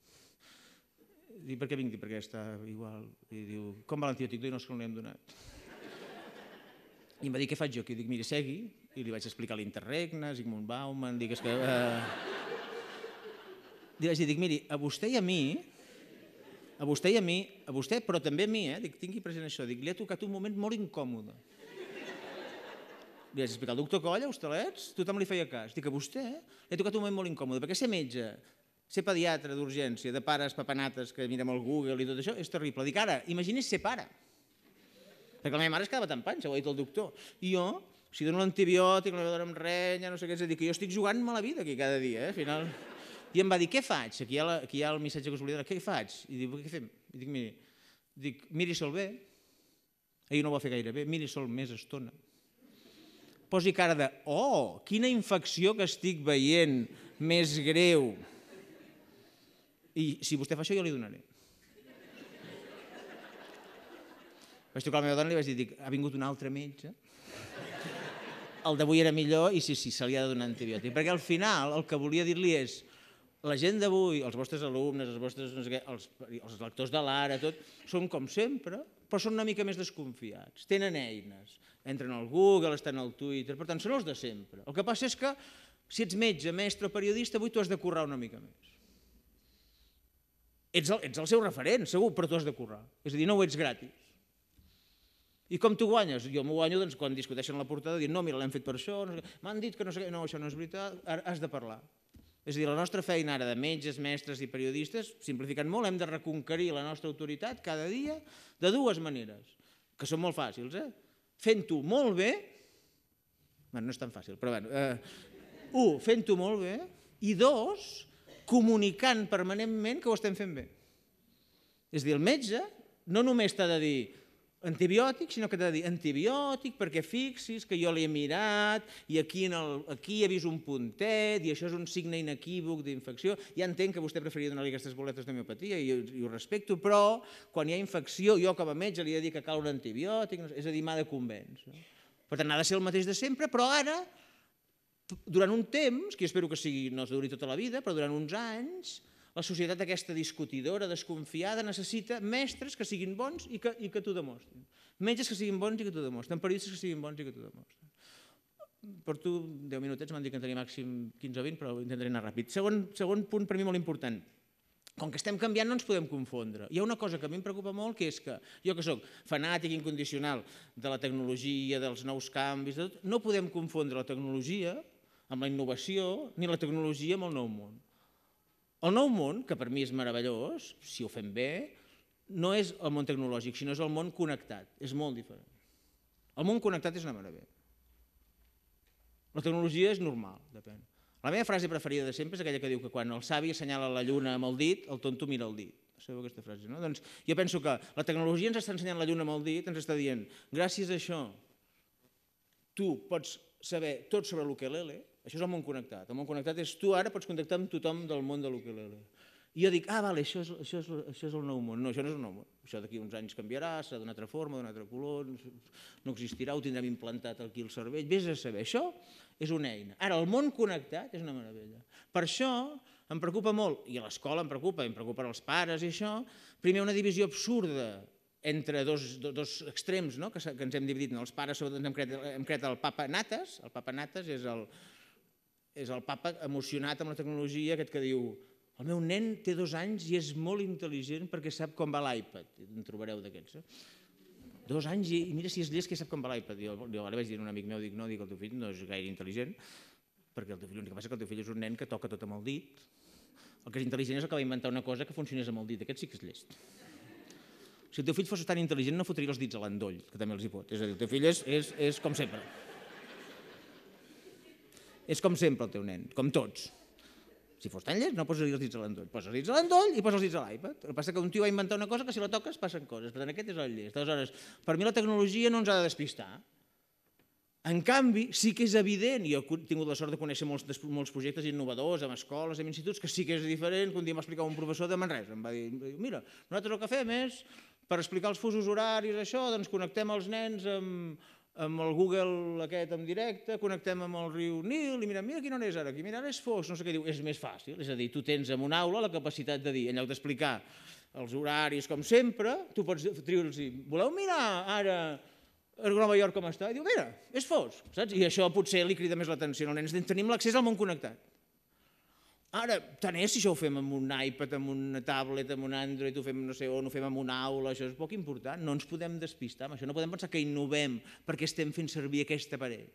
Dic, per què vinc? Dic, perquè està igual. I diu, com va l'antibiòtic? Dic, no, és que no li hem donat. I em va dir, què faig jo? I dic, miri, segui. I li vaig explicar l'Interregne, Zygmunt Bauman, dic, és que... Dic, miri, a vostè i a vostè, però també a mi, dic, tingui present això, dic, li ha tocat un moment molt incòmode. Li vaig explicar al doctor Coll, a Hostalets, tothom li feia cas. Dic, a vostè li ha tocat un moment molt incòmode, perquè ser metge, ser pediatre d'urgència, de pares papanates que mirem al Google i tot això, és terrible. Dic, ara, imagini's ser pare. Perquè la meva mare es quedava tan panxa, ho ha dit el doctor. I jo, si dono l'antibiòtic, la meva dona em renya, no sé què, és a dir, que jo estic jugant-me la vida aquí cada dia, al final... I em va dir, què faig? Aquí hi ha el missatge que us volia dir, què faig? I dic, què fem? I dic, miri sol bé. Ahir no ho va fer gaire bé, miri sol més estona. Posi cara de, oh, quina infecció que estic veient, més greu. I si vostè fa això, jo li donaré. Vaig trucar a la meva dona i li vaig dir, ha vingut un altre metge. El d'avui era millor i sí, se li ha de donar antibiòtic. Perquè al final el que volia dir-li és, la gent d'avui, els vostres alumnes, els vostres, no sé què, els lectors de l'Ara, tot, són com sempre, però són una mica més desconfiats. Tenen eines, entren al Google, estan al Twitter, per tant, són els de sempre. El que passa és que, si ets metge, mestre o periodista, avui tu has de currar una mica més. Ets el seu referent, segur, però tu has de currar. És a dir, no ho ets gratis. I com t'ho guanyes? Jo m'ho guanyo quan discuteixen la portada dient, no, mira, l'hem fet per això, m'han dit que no sé què, no, això no és veritat, has de parlar. És a dir, la nostra feina ara de metges, mestres i periodistes, simplificant molt, hem de reconquerir la nostra autoritat cada dia de dues maneres, que són molt fàcils. Fent-ho molt bé, no és tan fàcil, però bé, fent-ho molt bé, i dos, comunicant permanentment que ho estem fent bé. És a dir, el metge no només t'ha de dir antibiòtic, sinó que t'ha de dir antibiòtic perquè fixis que jo l'he mirat i aquí he vist un puntet i això és un signe inequívoc d'infecció. Ja entenc que vostè preferiria donar-li aquestes boletes d'homeopatia i ho respecto, però quan hi ha infecció jo com a metge li he de dir que cal un antibiòtic, és a dir, m'ha de convèncer. Per tant, ha de ser el mateix de sempre, però ara, durant un temps, que jo espero que no es duri tota la vida, però durant uns anys, la societat aquesta discutidora, desconfiada, necessita mestres que siguin bons i que t'ho demostrin. Metges que siguin bons i que t'ho demostren. Periodistes que siguin bons i que t'ho demostren. Porto 10 minutets, m'han dit que en tenia màxim 15 o 20, però intentaré anar ràpid. Segon punt per mi molt important. Com que estem canviant no ens podem confondre. Hi ha una cosa que a mi em preocupa molt, que és que jo que soc fanàtic incondicional de la tecnologia, dels nous canvis, no podem confondre la tecnologia amb la innovació ni la tecnologia amb el nou món. El nou món, que per mi és meravellós, si ho fem bé, no és el món tecnològic, sinó és el món connectat. És molt diferent. El món connectat és una meravella. La tecnologia és normal, depèn. La meva frase preferida de sempre és aquella que diu que quan el savi assenyala la lluna amb el dit, el tonto mira el dit. Sabeu aquesta frase, no? Doncs jo penso que la tecnologia ens està ensenyant la lluna amb el dit, ens està dient, gràcies a això, tu pots saber tot sobre l'ukelele. Això és el món connectat. El món connectat és tu ara pots contactar amb tothom del món de l'ukelele. I jo dic, vale, això és el nou món. No, això no és el nou món. Això d'aquí uns anys canviarà, serà d'una altra forma, d'un altre color, no existirà, ho tindrem implantat aquí al cervell. Vés a saber, això és una eina. Ara, el món connectat és una meravella. Per això em preocupa molt, i a l'escola em preocupa els pares i això, primer una divisió absurda entre dos extrems que ens hem dividit. Els pares hem creat el papa nates. El papa nates és el papa emocionat amb la tecnologia, aquest que diu el meu nen té 2 anys i és molt intel·ligent perquè sap com va l'iPad. En trobareu d'aquests. 2 anys i mira si és llest que sap com va l'iPad. Jo ara vaig dir a un amic meu, dic, el teu fill no és gaire intel·ligent, perquè l'únic que passa és que el teu fill és un nen que toca tot amb el dit. El que és intel·ligent és el que va inventar una cosa que funcionés amb el dit. Aquest sí que és llest. Si el teu fill fos tan intel·ligent no fotria els dits a l'endoll, que també els hi pot. És a dir, el teu fill és com sempre. És com sempre el teu nen, com tots. Si fos tan llest no posaria els dits a l'endoll. Posa els dits a l'endoll i posa els dits a l'iPad. El que passa és que un tio va inventar una cosa que si la toques passen coses. Per tant, aquest és el llest. Aleshores, per mi la tecnologia no ens ha de despistar. En canvi, sí que és evident, i jo he tingut la sort de conèixer molts projectes innovadors amb escoles, amb instituts, que sí que és diferent, que un dia m'ha explicat un professor de Manresa. Em va dir, mira, nosaltres el que fem és, per explicar els fusos horaris, això, doncs connectem els nens amb el Google aquest en directe, connectem amb el riu Nil i mira quina hora és ara, aquí mira ara és fosc, no sé què diu, és més fàcil, és a dir, tu tens en una aula la capacitat de dir, en lloc d'explicar els horaris com sempre, tu pots treure-los i voleu mirar ara a Nova York com està? I diu, mira, és fosc, saps? I això potser li crida més l'atenció als nens, tenim l'accés al món connectat. Ara, tant és si això ho fem amb un iPad, amb una tablet, amb un Android, ho fem, no sé, on ho fem amb una aula, això és poc important, no ens podem despistar amb això, no podem pensar que innovem perquè estem fent servir aquest aparell.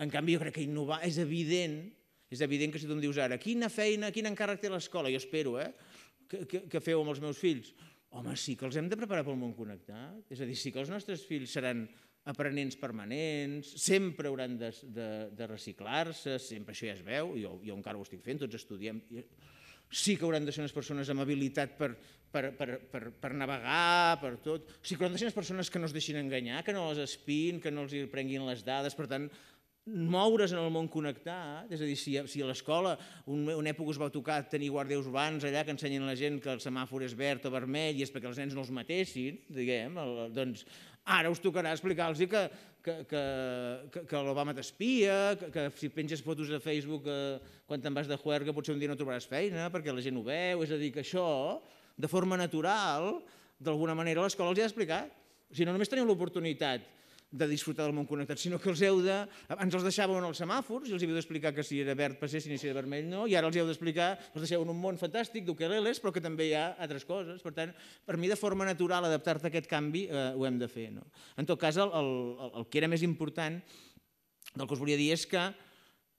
En canvi, jo crec que innovar és evident que si tu em dius ara, quina feina, quin encàrrec té l'escola, jo espero, que feu amb els meus fills, home, sí que els hem de preparar pel món connectat, és a dir, sí que els nostres fills seran aprenents permanents, sempre hauran de reciclar-se, sempre això ja es veu, jo encara ho estic fent, tots estudiem, sí que hauran de ser unes persones amb habilitat per navegar, per tot, sí que hauran de ser unes persones que no es deixin enganyar, que no les espiïn, que no els prenguin les dades, per tant, moure's en el món connectat, és a dir, si a l'escola una època us va tocar tenir guàrdies urbans allà que ensenyen a la gent que el semàfor és verd o vermell i és perquè els nens no els matessin, diguem, doncs ara us tocarà explicar-los que l'Obama t'espia, que si penges fotos a Facebook quan te'n vas de juerga potser un dia no trobaràs feina perquè la gent ho veu, és a dir, que això, de forma natural, d'alguna manera l'escola els hi ha d'explicar. O sigui, no només teniu l'oportunitat de disfrutar del món connectat, sinó que ens els deixàveu en els semàfors i els havíeu d'explicar que si era verd passessin i si era vermell no, i ara els heu d'explicar, els deixeu en un món fantàstic d'ukeleles, però que també hi ha altres coses. Per tant, per mi, de forma natural, adaptar-te a aquest canvi ho hem de fer. En tot cas, el que era més important del que us volia dir és que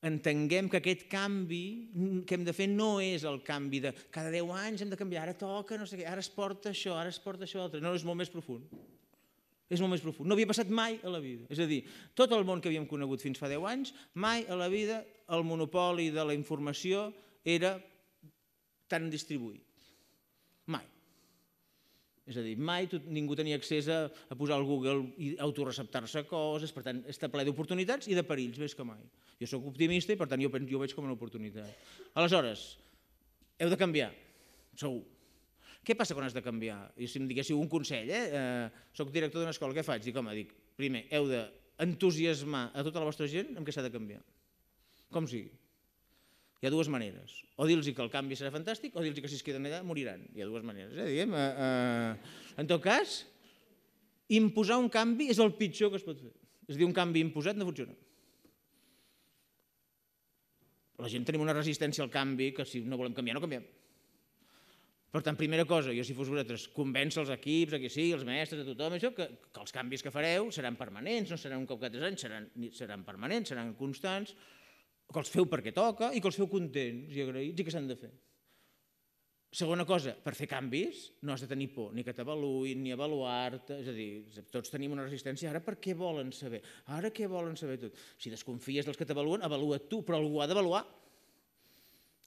entenguem que aquest canvi que hem de fer no és el canvi de cada 10 anys hem de canviar, ara toca, no sé què, ara es porta això, ara es porta això altre. No, és molt més profund. És molt més profund. No havia passat mai a la vida. És a dir, tot el món que havíem conegut fins fa 10 anys, mai a la vida el monopoli de la informació era tan distribuït. Mai. És a dir, mai ningú tenia accés a posar al Google i autoreceptar-se coses, per tant, està ple d'oportunitats i de perills, més que mai. Jo soc optimista i, per tant, jo ho veig com una oportunitat. Aleshores, heu de canviar, segur. Què passa quan has de canviar? I si em diguéssiu un consell, soc director d'una escola, què faig? Dic, home, primer, heu d'entusiasmar a tota la vostra gent amb què s'ha de canviar. Com sigui. Hi ha dues maneres. O dir-los que el canvi serà fantàstic o dir-los que si es queden allà moriran. Hi ha dues maneres. En tot cas, imposar un canvi és el pitjor que es pot fer. És a dir, un canvi imposat no funciona. La gent tenim una resistència al canvi que si no volem canviar, no canviem. Per tant, primera cosa, jo si fos vosaltres, convèncer els equips, aquí sí, els mestres, a tothom, això, que els canvis que fareu seran permanents, no seran un cop cada 3 anys, seran permanents, seran constants, que els feu perquè toca i que els feu contents i agraïts i que s'han de fer. Segona cosa, per fer canvis no has de tenir por, ni que t'avaluïn, ni avaluar-te, és a dir, tots tenim una resistència, ara per què volen saber? Ara què volen saber tot? Si desconfies dels que t'avaluen, avalua't tu, però algú ha d'avaluar.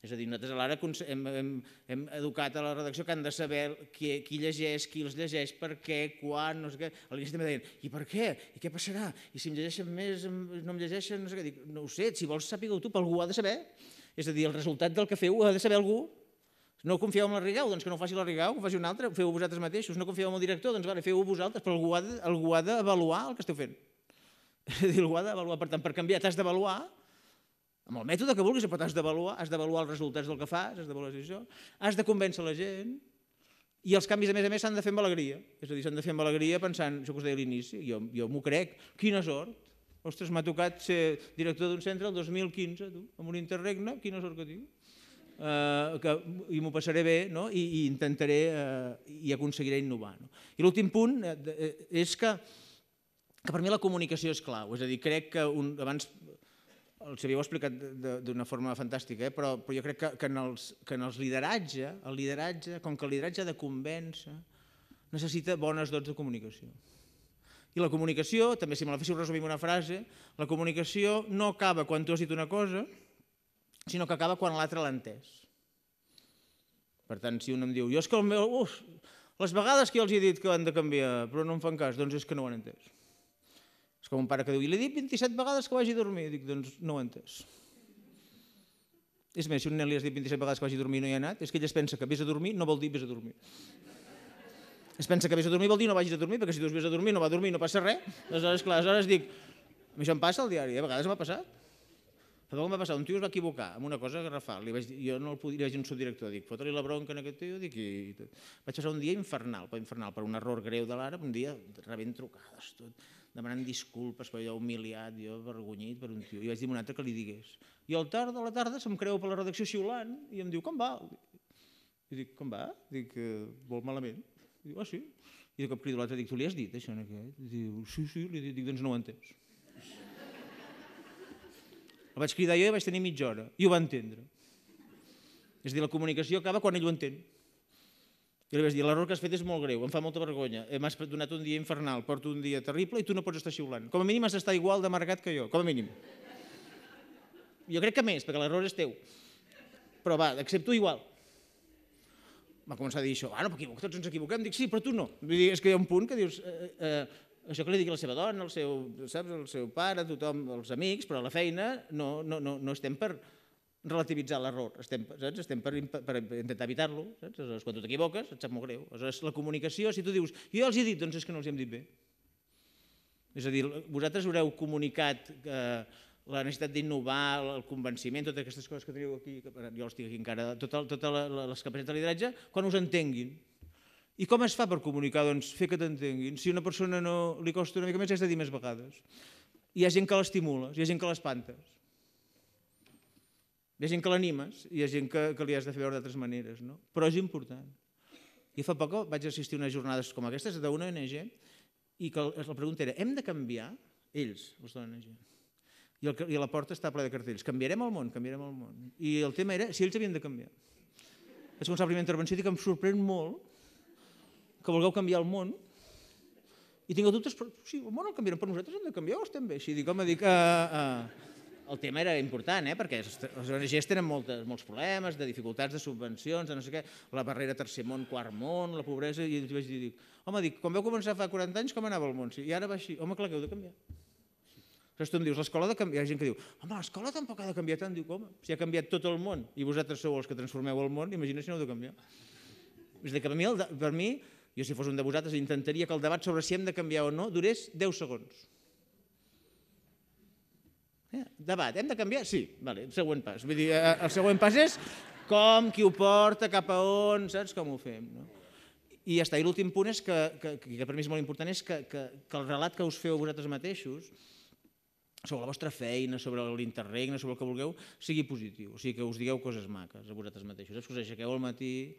És a dir, nosaltres a l'ara hem educat a la redacció que han de saber qui llegeix, qui els llegeix, per què, quan, no sé què. A l'inici també deien, i per què? I què passarà? I si em llegeixen més, no em llegeixen, no sé què. Dic, no ho sé, si vols sàpiga-ho tu, però algú ho ha de saber. És a dir, el resultat del que feu ho ha de saber algú. No confieu en la Rigau, doncs que no ho faci la Rigau, que ho faci un altre, feu-ho vosaltres mateixos. No confieu en el director, doncs vale, feu-ho vosaltres, però algú ha d'avaluar el que esteu fent. És a dir, algú ha d'avaluar. Per tant, per canviar t'has d'avaluar, amb el mètode que vulguis, però has d'avaluar els resultats del que fas, has de convèncer la gent i els canvis, a més, s'han de fer amb alegria. És a dir, s'han de fer amb alegria pensant, això que us deia a l'inici, jo m'ho crec, quina sort. Ostres, m'ha tocat ser director d'un centre el 2015, tu, amb un interregne, quina sort que tinc. I m'ho passaré bé i intentaré i aconseguiré innovar. I l'últim punt és que per mi la comunicació és clau. És a dir, crec que abans el Xavier ho ha explicat d'una forma fantàstica, però jo crec que en el lideratge, com que el lideratge ha de convèncer, necessita bones dots de comunicació. I la comunicació, també si me la féssiu resumir en una frase, la comunicació no acaba quan tu has dit una cosa, sinó que acaba quan l'altre l'ha entès. Per tant, si un em diu, jo és que les vegades que jo els he dit que han de canviar, però no em fan cas, doncs és que no ho han entès. És com un pare que diu, i l'he dit 27 vegades que vagi a dormir. Dic, doncs no ho he entès. És més, si un nen li has dit 27 vegades que vagi a dormir i no hi ha anat, és que ell es pensa que vés a dormir no vol dir vés a dormir. Es pensa que vés a dormir vol dir no vagis a dormir, perquè si tu vés a dormir no va a dormir, no passa res. Aleshores dic, això em passa al diari, a vegades m'ha passat. Fa poc em va passar, un tio es va equivocar amb una cosa garrafal. Jo no el podia, li vaig dir a un subdirector, dic, fota-li la bronca en aquest tio, dic, i vaig passar un dia infernal, per un error greu de l'àrab, un dia rebent trucades, tot, demanant disculpes, perquè jo humiliat, jo avergonyit per un tio. I vaig dir a un altre que li digués. I al tard de la tarda se'm creu per la redacció xiulant i em diu, com va? I dic, com va? Dic, molt malament. I diu, ah, sí? I de cop crido l'altre, dic, tu li has dit això en aquest? I diu, sí, li dic, doncs no ho he entès. El vaig cridar jo i vaig tenir mitja hora i ho va entendre. És a dir, la comunicació acaba quan ell ho entén. I li vaig dir, l'error que has fet és molt greu, em fa molta vergonya, m'has donat un dia infernal, porto un dia terrible i tu no pots estar xiulant. Com a mínim has d'estar igual d'amargat que jo, com a mínim. Jo crec que més, perquè l'error és teu. Però va, accepto igual. Va començar a dir això, no, tots ens equivoquem. Dic, sí, però tu no. És que hi ha un punt que dius, això que li digui a la seva dona, el seu pare, tothom, els amics, però a la feina no estem per relativitzar l'error, estem per intentar evitar-lo. Aleshores, quan tu t'equivoques, et sap molt greu. Aleshores, la comunicació, si tu dius, jo els he dit, doncs és que no els hem dit bé. És a dir, vosaltres haureu comunicat la necessitat d'innovar, el convenciment, totes aquestes coses que teniu aquí, jo els tinc aquí encara, totes les capacitats de lideratge, quan us entenguin. I com es fa per comunicar? Doncs fer que t'entenguin. Si a una persona no li costa una mica més, has de dir més vegades. Hi ha gent que l'estimules, hi ha gent que l'espantes. Hi ha gent que l'animes, hi ha gent que li has de fer veure d'altres maneres, no? Però és important. I fa poc vaig assistir a unes jornades com aquestes d'una ONG i que la pregunta era, hem de canviar? Ells, els de l'ONG. i a la porta està ple de cartells. Canviarem el món, canviarem el món. I el tema era si ells havien de canviar. És començar la primera intervenció i dic que em sorprèn molt que vulgueu canviar el món i tinc dubtes, però sí, el món el canviarem, però nosaltres hem de canviar o estem bé? Així dic, home, el tema era important, perquè les ONGs tenen molts problemes, de dificultats, de subvencions, de no sé què, la barrera tercer món, quart món, la pobresa, i vaig dir, home, quan vau començar fa 40 anys, com anava el món? I ara va així, home, clar que heu de canviar. Aleshores tu em dius, l'escola ha de canviar, hi ha gent que diu, home, l'escola tampoc ha de canviar tant, diu, home, si ha canviat tot el món i vosaltres sou els que transformeu el món, imagina si no heu de canviar. És a dir, que per mi, jo si fos un de vosaltres intentaria que el debat sobre si hem de canviar o no durés 10 segons. Debat, hem de canviar? Sí, vale, següent pas. Vull dir, el següent pas és com, qui ho porta, cap a on, saps com ho fem, no? I ja està, i l'últim punt és que per mi és molt important, és que el relat que us feu vosaltres mateixos sobre la vostra feina, sobre l'interregne, sobre el que vulgueu, sigui positiu, o sigui, que us digueu coses maques a vosaltres mateixos, que us aixequeu al matí,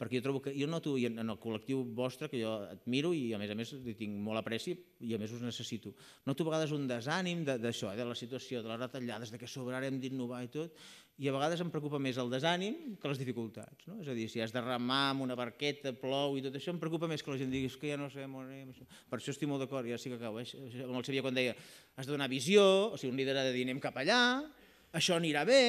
perquè jo trobo que, jo noto en el col·lectiu vostre, que jo admiro i a més li tinc molt apreci i a més us necessito, noto a vegades un desànim d'això, de la situació, de les retallades, de que sobre ara hem d'innovar i tot, i a vegades em preocupa més el desànim que les dificultats, no? És a dir, si has de remar amb una barqueta, plou i tot això, em preocupa més que la gent digui que ja no sabem on anem. Per això estic molt d'acord, ja sí que acabo, amb el Xavier quan deia has de donar visió, o sigui, un líder ha de dir anem cap allà, això anirà bé,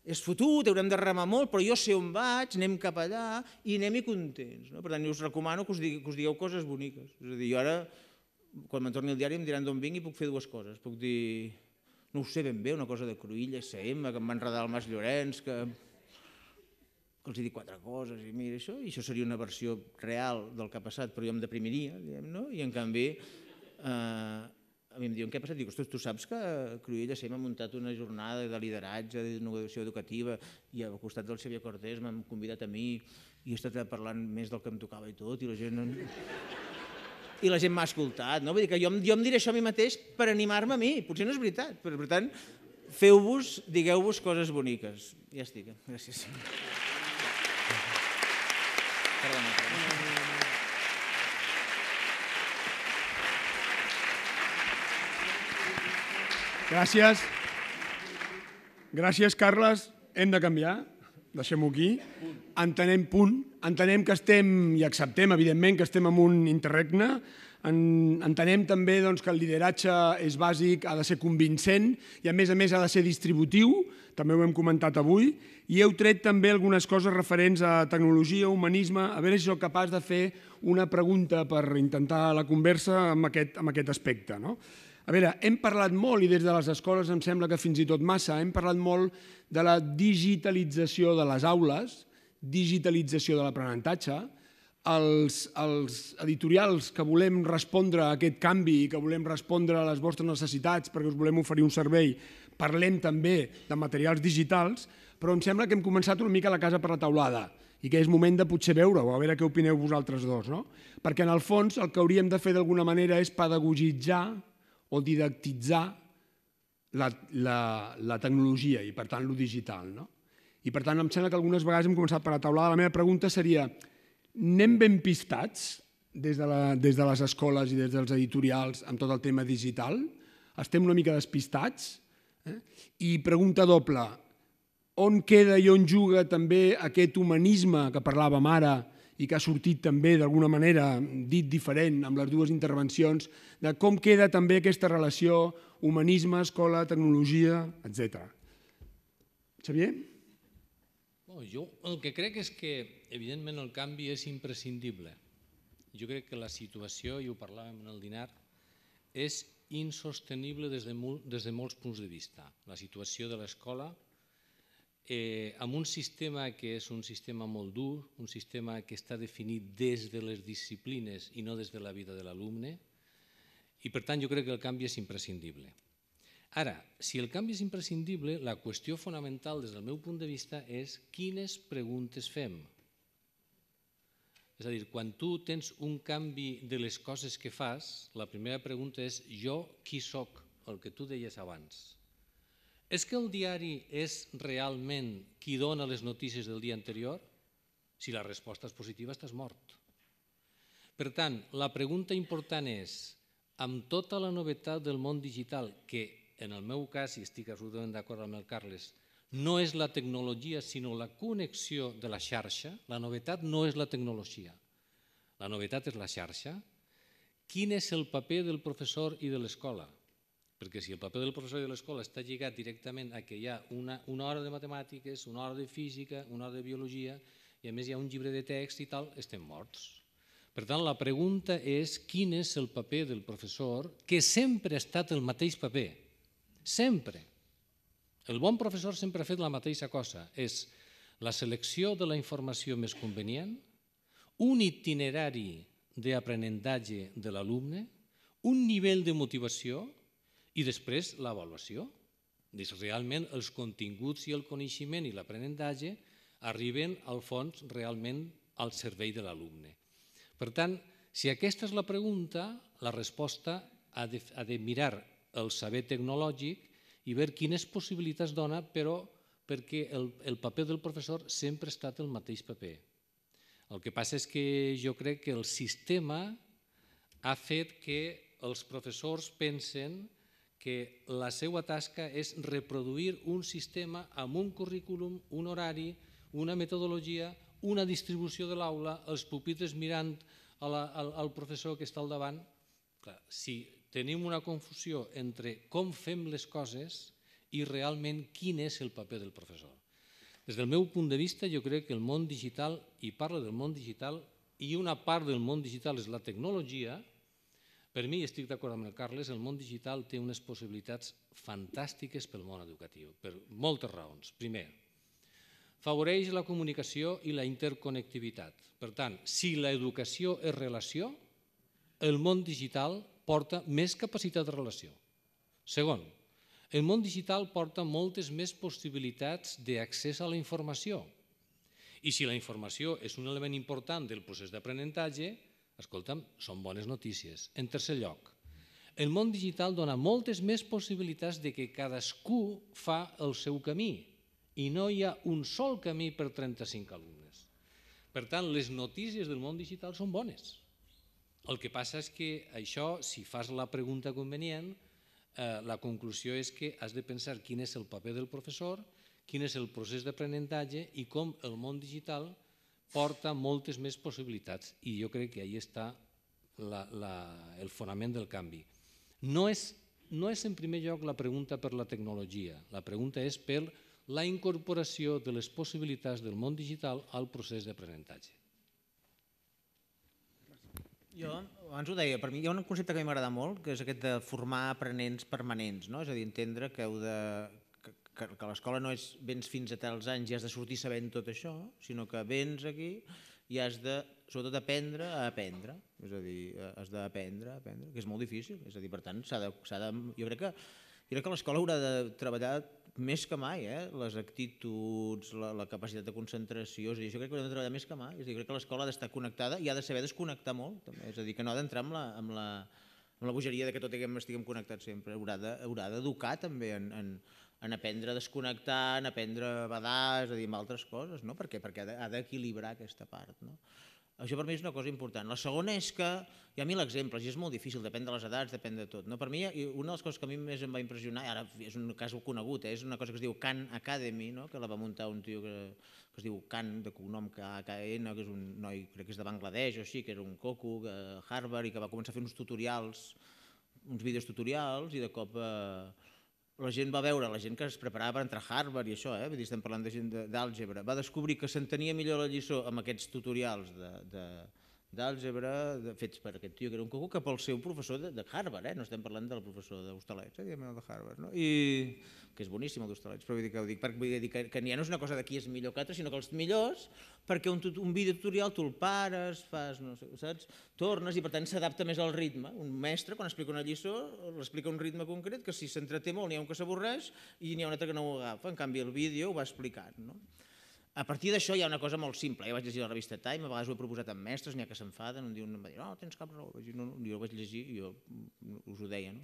és fotut, haurem de remar molt, però jo sé on vaig, anem cap allà i anem-hi contents. Per tant, us recomano que us digueu coses boniques. És a dir, jo ara, quan me'n torni al diari, em diran d'on vinc i puc fer dues coses. Puc dir, no ho sé ben bé, una cosa de Cruïlla, SM, que em va enredar el Mas Llorenç, que els hi dic 4 coses, i mira això, i això seria una versió real del que ha passat, però jo em deprimiria, no? I en canvi, a mi em diuen, què ha passat? Dic, ostres, tu saps que Cruïlla SM ha muntat una jornada de lideratge, d'innovació educativa, i al costat del Xavier Cortés m'han convidat a mi, i he estat parlant més del que em tocava i tot, i la gent... I la gent m'ha escoltat, no? Vull dir que jo em diré això a mi mateix per animar-me a mi, potser no és veritat, però per tant, feu-vos, digueu-vos coses boniques. Ja estic, gràcies. Gràcies. Gràcies, Carles. Hem de canviar. Deixem-ho aquí. Entenem que estem, i acceptem, evidentment, que estem en un interregne. Entenem també que el lideratge és bàsic, ha de ser convincent i, a més, ha de ser distributiu, també ho hem comentat avui, i heu tret també algunes coses referents a tecnologia, humanisme, a veure si sóc capaç de fer una pregunta per intentar la conversa amb aquest aspecte. A veure, hem parlat molt, i des de les escoles em sembla que fins i tot massa, hem parlat molt de la digitalització de les aules, digitalització de l'aprenentatge. Els editorials que volem respondre a aquest canvi i que volem respondre a les vostres necessitats perquè us volem oferir un servei, parlem també de materials digitals, però em sembla que hem començat una mica la casa per la teulada i que és moment de potser veure-ho, a veure què opineu vosaltres dos, no? Perquè en el fons el que hauríem de fer d'alguna manera és pedagogitzar o didactitzar la tecnologia i, per tant, lo digital. I, per tant, em sembla que algunes vegades hem començat per la taulada. La meva pregunta seria, anem ben pistats des de les escoles i des dels editorials amb tot el tema digital? Estem una mica despistats? I pregunta doble, on queda i on juga també aquest humanisme que parlàvem ara i que ha sortit també d'alguna manera dit diferent amb les dues intervencions, de com queda també aquesta relació humanisme, escola, tecnologia, etc. Xavier? Jo el que crec és que, evidentment, el canvi és imprescindible. Jo crec que la situació, i ho parlàvem en el dinar, és insostenible des de molts punts de vista. La situació de l'escola, amb un sistema que és un sistema molt dur, un sistema que està definit des de les disciplines i no des de la vida de l'alumne, i per tant jo crec que el canvi és imprescindible. Ara, si el canvi és imprescindible, la qüestió fonamental des del meu punt de vista és quines preguntes fem. És a dir, quan tu tens un canvi de les coses que fas, la primera pregunta és jo qui soc, el que tu deies abans. És que el diari és realment qui dona les notícies del dia anterior? Si la resposta és positiva, estàs mort. Per tant, la pregunta important és, amb tota la novetat del món digital, que en el meu cas, i estic absolutament d'acord amb el Carles, no és la tecnologia, sinó la connexió de la xarxa. La novetat no és la tecnologia, la novetat és la xarxa. Quin és el paper del professor i de l'escola? Perquè si el paper del professor i de l'escola està lligat directament a que hi ha una hora de matemàtiques, una hora de física, una hora de biologia, i a més hi ha un llibre de text i tal, estem morts. Per tant, la pregunta és quin és el paper del professor, que sempre ha estat el mateix paper, sempre. El bon professor sempre ha fet la mateixa cosa, és la selecció de la informació més convenient, un itinerari d'aprenentatge de l'alumne, un nivell de motivació i després l'avaluació. Realment els continguts i el coneixement i l'aprenentatge arriben al fons realment al servei de l'alumne. Per tant, si aquesta és la pregunta, la resposta ha de mirar el saber tecnològic i veure quines possibilitats dona, però perquè el paper del professor sempre ha estat el mateix paper. El que passa és que jo crec que el sistema ha fet que els professors pensen que la seva tasca és reproduir un sistema amb un currículum, un horari, una metodologia, una distribució de l'aula, els pupitres mirant al professor que està al davant. Si tenim una confusió entre com fem les coses i realment quin és el paper del professor. Des del meu punt de vista, jo crec que el món digital, i parlo del món digital, i una part del món digital és la tecnologia. Per mi, estic d'acord amb el Carles, el món digital té unes possibilitats fantàstiques pel món educatiu, per moltes raons. Primer, afavoreix la comunicació i la interconnectivitat. Per tant, si l'educació és relació, el món digital porta més capacitat de relació. Segon, el món digital porta moltes més possibilitats d'accés a la informació. I si la informació és un element important del procés d'aprenentatge, escolta'm, són bones notícies. En tercer lloc, el món digital dona moltes més possibilitats de que cadascú fa el seu camí i no hi ha un sol camí per 35 alumnes. Per tant, les notícies del món digital són bones. El que passa és que això, si fas la pregunta convenient, la conclusió és que has de pensar quin és el paper del professor, quin és el procés d'aprenentatge i com el món digital porta moltes més possibilitats. I jo crec que ahí està el fonament del canvi. No és en primer lloc la pregunta per la tecnologia, la pregunta és per la incorporació de les possibilitats del món digital al procés d'aprenentatge. Jo abans ho deia, per mi hi ha un concepte que a mi m'agrada molt, que és aquest de formar aprenents permanents, és a dir, entendre que l'escola no és vens fins a tals anys i has de sortir sabent tot això, sinó que vens aquí i has de, sobretot, aprendre a aprendre, és a dir, has d'aprendre, que és molt difícil, és a dir, per tant, jo crec que l'escola haurà de treballar més que mai, les actituds, la capacitat de concentració, és a dir, jo crec que haurem de treballar més que mai, és a dir, crec que l'escola ha d'estar connectada i ha de saber desconnectar molt, també, és a dir, que no ha d'entrar amb la bogeria que tot estiguem connectats sempre, haurà d'educar també en aprendre a desconnectar, en aprendre a badar, és a dir, en altres coses, no? Perquè ha d'equilibrar aquesta part, no? Això per mi és una cosa important. La segona és que hi ha 1000 exemples i és molt difícil, depèn de les edats, depèn de tot. Per mi, una de les coses que a mi més em va impressionar, ara és un cas conegut, és una cosa que es diu Khan Academy, que la va muntar un tio que es diu Khan, de cognom K-N, que és un noi, crec que és de Bangladesh o així, que era un coco a Harvard i que va començar a fer uns tutorials, uns vídeos tutorials, i de cop la gent va veure, la gent que es preparava per entrar a Harvard i això, vull dir, estem parlant de gent d'àlgebra, va descobrir que s'entenia millor la lliçó amb aquests tutorials d'àlgebra fets per aquest tio que era un coco que pel seu professor de Harvard, no estem parlant del professor d'Hostalets, de Harvard, i que és boníssim el d'Hostalets, però vull dir que ja no és una cosa de qui és millor que altre, sinó que els millors, perquè un vídeo tutorial tu el pares, fas, no sé, saps, tornes i per tant s'adapta més al ritme. Un mestre quan explica una lliçó l'explica un ritme concret que si s'entreté molt n'hi ha un que s'avorreix i n'hi ha un altre que no ho agafa, en canvi el vídeo ho va explicant, no? A partir d'això hi ha una cosa molt simple. Jo vaig llegir la revista Time, a vegades ho he proposat amb mestres, n'hi ha que s'enfaden, un dia em va dir, no, tens cap raó. Jo ho vaig llegir i jo us ho deia.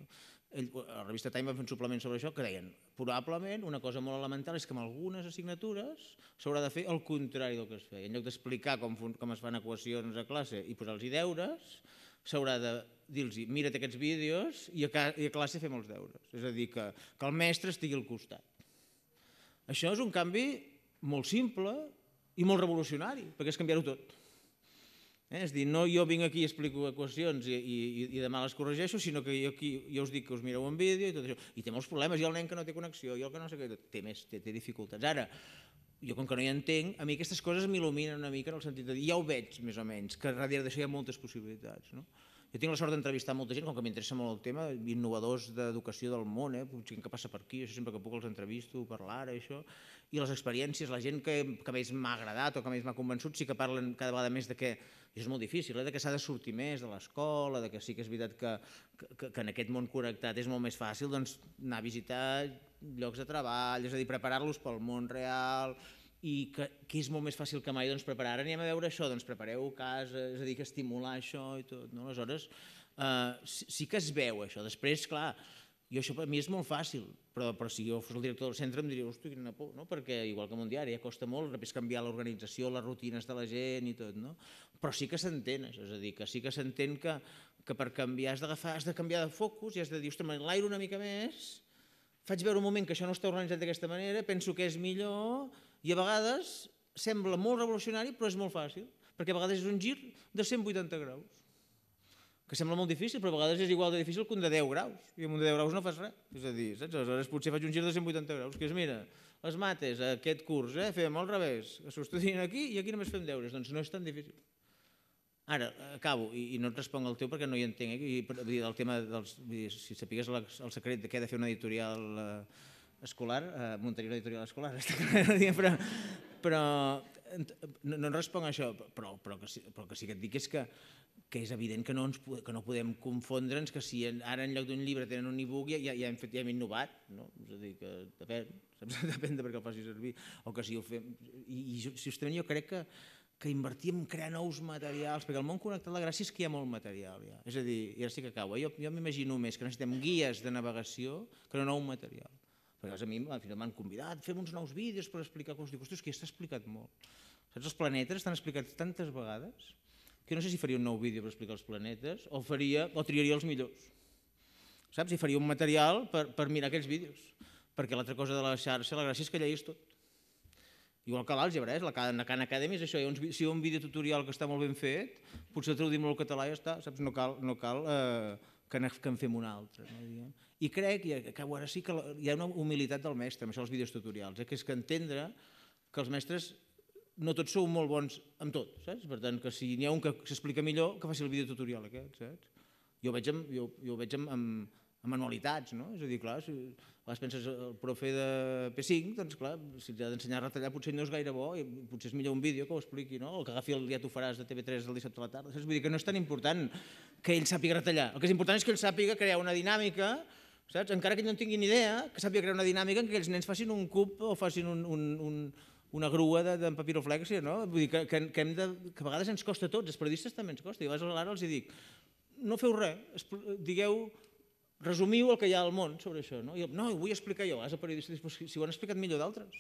La revista Time va fer un suplement sobre això que deien, probablement una cosa molt elemental és que en algunes assignatures s'haurà de fer el contrari del que es feia. En lloc d'explicar com es fan equacions a classe i posar-los deures, s'haurà de dir-los mira't aquests vídeos i a classe fem els deures. És a dir, que el mestre estigui al costat. Això és un canvi molt simple i molt revolucionari, perquè és canviar-ho tot. És a dir, no jo vinc aquí i explico equacions i demà les corregeixo, sinó que jo us dic que us mireu un vídeo i tot això. I té molts problemes, i el nen que no té connexió, i el que no sé què, té dificultats. Ara, jo com que no hi entenc, a mi aquestes coses m'il·luminen una mica en el sentit de dir, ja ho veig més o menys, que darrere d'això hi ha moltes possibilitats. Jo tinc la sort d'entrevistar molta gent, com que m'interessa molt el tema, innovadors d'educació del món, gent que passa per aquí, això sempre que puc els entrevisto, parlar, això, i les experiències, la gent que més m'ha agradat o que més m'ha convençut, sí que parlen cada vegada més de que, i és molt difícil, de que s'ha de sortir més de l'escola, de que sí que és veritat que en aquest món connectat és molt més fàcil anar a visitar llocs de treball, és a dir, preparar-los pel món real, i que és molt més fàcil que mai preparar. Ara anem a veure això, prepareu casa, és a dir, que estimular això i tot. Aleshores, sí que es veu això. Després, clar, això per mi és molt fàcil, però si jo fos el director del centre em diria, hosti, quina por, perquè igual que en un diari ja costa molt, després canviar l'organització, les rutines de la gent i tot, però sí que s'entén això, és a dir, que sí que s'entén que per canviar has de canviar de focus i has de dir, ostres, m'enlairo una mica més, faig veure un moment que això no està organitzat d'aquesta manera, penso que és millor, i a vegades sembla molt revolucionari, però és molt fàcil, perquè a vegades és un gir de 180 graus, que sembla molt difícil, però a vegades és igual de difícil que un de 10 graus, i amb un de 10 graus no fas res, és a dir, saps? Aleshores potser faig un gir de 180 graus, que és, mira, les mates, aquest curs, fem al revés, s'ho estudien aquí i aquí només fem deures, doncs no és tan difícil. Ara, acabo, i no et responc al teu perquè no hi entenc, el tema si sapigués el secret de què ha de fer una editorial escolar, muntaria una editorial escolar, però no responc a això, però que sí que et dic és que és evident que no podem confondre'ns que si ara en lloc d'un llibre tenen un e-book ja hem innovat, és a dir, que depèn de per què el faci servir, o que si ho fem, i justament jo crec que invertir en crear nous materials, perquè el món connectat la gràcia és que hi ha molt material, és a dir, i ara sí que acabo, jo m'imagino més que necessitem guies de navegació que no nou material. Perquè a mi m'han convidat, fem uns nous vídeos per explicar coses. Dic, ostres, que ja està explicat molt. Saps, els planetes estan explicats tantes vegades que no sé si faria un nou vídeo per explicar els planetes o triaria els millors. Saps? I faria un material per mirar aquests vídeos. Perquè l'altra cosa de la xarxa, la gràcia és que allà hi és tot. Igual que l'àlgebra, la Khan Academy és això. Si hi ha un vídeo tutorial que està molt ben fet, potser el traduïm al català i ja està. Saps? No cal que en fem un altre. I crec que ara sí que hi ha una humilitat del mestre amb això dels vídeos tutorials, que és que entendre que els mestres no tots sou molt bons amb tot, saps? Per tant, que si n'hi ha un que s'explica millor, que faci el vídeo tutorial aquest, saps? Jo ho veig amb manualitats, no? És a dir, clar, si penses el profe de P5, doncs clar, si t'ha d'ensenyar a retallar potser no és gaire bo, i potser és millor un vídeo que ho expliqui, no? El que agafi el Ja t'ho faràs de TV3 el dissabte a la tarda, saps? Vull dir que no és tan important que ell sàpiga retallar, el que és important és que ell sàpiga crear una dinàmica, saps? Encara que ell no en tingui ni idea, que sàpiga crear una dinàmica en què els nens facin un cub o facin una grua d'en papiroflèxia, no? Vull dir que a vegades ens costa a tots, els periodistes també ens costa, i a vegades ara els dic, no feu res, digueu, resumiu el que hi ha al món sobre això, no? No, ho vull explicar jo, a vegades el periodista diu, si ho han explicat millor d'altres,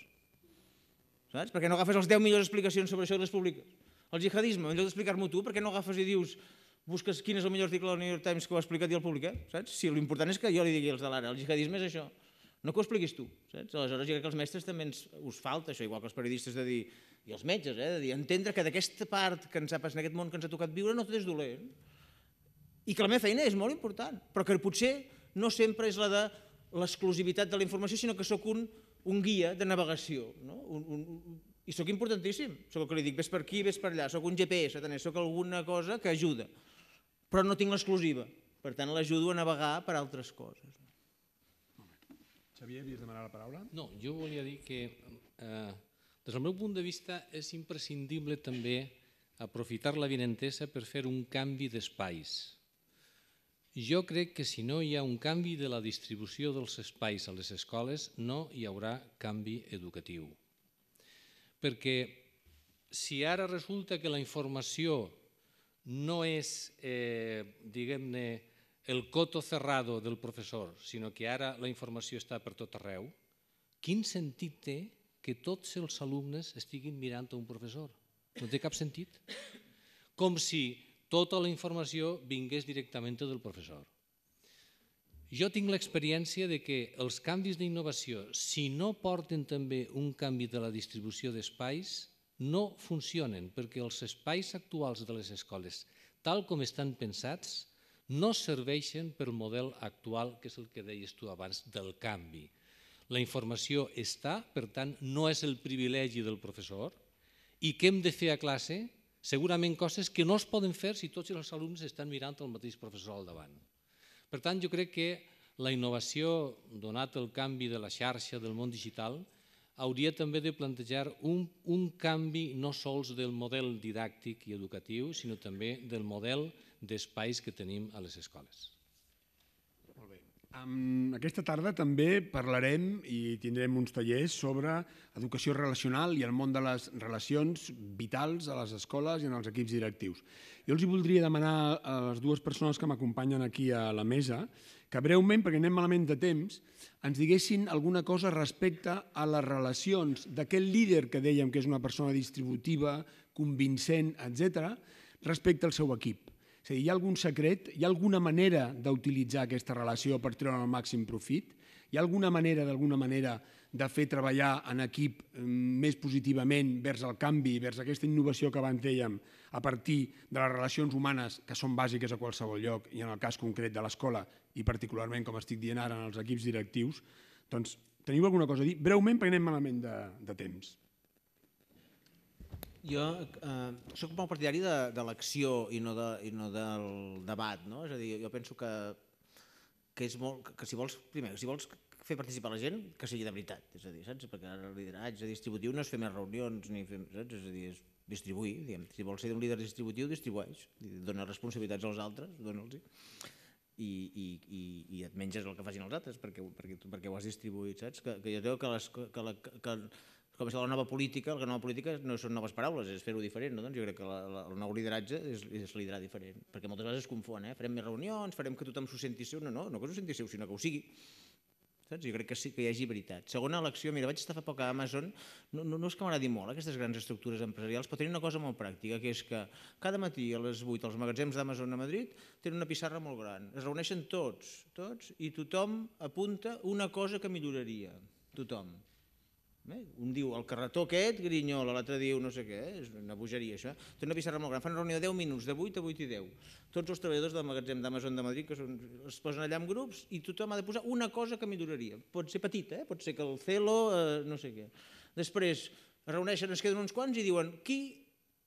saps? Per què no agafes les 10 millors explicacions sobre això i les publiques? El jihadisme, en lloc d'explicar-m'ho tu, per què no agafes i dius, busques quin és el millor article del New York Times que ho ha explicat i el publiquem, saps? Si l'important és que jo li digui als de l'ara, el jihadisme és això, no que ho expliquis tu, saps? Aleshores jo crec que als mestres també us falta això, igual que els periodistes de dir, i els metges, de dir, entendre que d'aquesta part que ens ha passat en aquest món que ens ha tocat viure no tot és dolent, i que la meva feina és molt important, però que potser no sempre és la de l'exclusivitat de la informació, sinó que sóc un guia de navegació, i sóc importantíssim, sóc el que li dic, ves per aquí, ves per allà, sóc un GPS, sóc alguna cosa que ajuda, però no tinc l'exclusiva, per tant l'ajudo a navegar per altres coses. Xavier, havies demanat la paraula? No, jo volia dir que des del meu punt de vista és imprescindible també aprofitar l'avinentesa per fer un canvi d'espais. Jo crec que si no hi ha un canvi de la distribució dels espais a les escoles no hi haurà canvi educatiu. Perquè si ara resulta que la informació no és, diguem-ne, el coto cerrado del professor, sinó que ara la informació està per tot arreu, quin sentit té que tots els alumnes estiguin mirant a un professor? No té cap sentit. Com si tota la informació vingués directament del professor. Jo tinc l'experiència de que els canvis d'innovació, si no porten també un canvi de la distribució d'espais, no funcionen, perquè els espais actuals de les escoles, tal com estan pensats, no serveixen per al model actual, que és el que deies tu abans, del canvi. La informació està, per tant, no és el privilegi del professor, i què hem de fer a classe? Segurament coses que no es poden fer si tots els alumnes estan mirant el mateix professor al davant. Per tant, jo crec que la innovació, donat el canvi de la xarxa del món digital, hauria també de plantejar un canvi no sols del model didàctic i educatiu, sinó també del model d'espais que tenim a les escoles. Molt bé. Aquesta tarda també parlarem i tindrem uns tallers sobre educació relacional i el món de les relacions vitals a les escoles i en els equips directius. Jo els voldria demanar a les dues persones que m'acompanyen aquí a la mesa que breument, perquè anem malament de temps, ens diguessin alguna cosa respecte a les relacions d'aquest líder que dèiem que és una persona distributiva, convincent, etc., respecte al seu equip. És a dir, hi ha algun secret, hi ha alguna manera d'utilitzar aquesta relació per treure el màxim profit? Hi ha alguna manera, d'alguna manera, de fer treballar en equip més positivament vers el canvi, vers aquesta innovació que abans dèiem, a partir de les relacions humanes que són bàsiques a qualsevol lloc i en el cas concret de l'escola i particularment, com estic dient ara, en els equips directius? Doncs teniu alguna cosa a dir? Breument, perquè anem malament de temps. Jo soc molt partidari de l'acció i no del debat, no? És a dir, jo penso que si vols fer participar la gent, que sigui de veritat, és a dir, saps? Perquè el lideratge distributiu no és fer més reunions, saps? És a dir, és distribuir, diguem. Si vols ser un líder distributiu, distribueix, dona responsabilitats als altres, dona'ls-hi, i et menges el que facin els altres, perquè ho has distribuït, saps? Que jo crec que com és la nova política no són noves paraules, és fer-ho diferent, no? Doncs jo crec que el nou lideratge és liderar diferent, perquè moltes vegades es confon, farem més reunions, farem que tothom s'ho senti seu, no que s'ho senti seu, sinó que ho sigui. Saps? Jo crec que sí que hi hagi veritat. Segona elecció, mira, vaig estar fa poc a Amazon, no és que m'agradi molt aquestes grans estructures empresarials, però tenen una cosa molt pràctica, que és que cada matí a les 8 als magatzems d'Amazon a Madrid tenen una pissarra molt gran, es reuneixen tots, i tothom apunta una cosa que milloraria, tothom. Un diu el carretó aquest grinyola, l'altre diu no sé què, és una bogeria això. Té una pissarra molt gran, fan una reunió de 10 minuts, de 8 a 8 i 10. Tots els treballadors del magatzem d'Amazon de Madrid es posen allà en grups i tothom ha de posar una cosa que milloraria. Pot ser petita, pot ser que el celo, no sé què. Després es reuneixen, es queden uns quants i diuen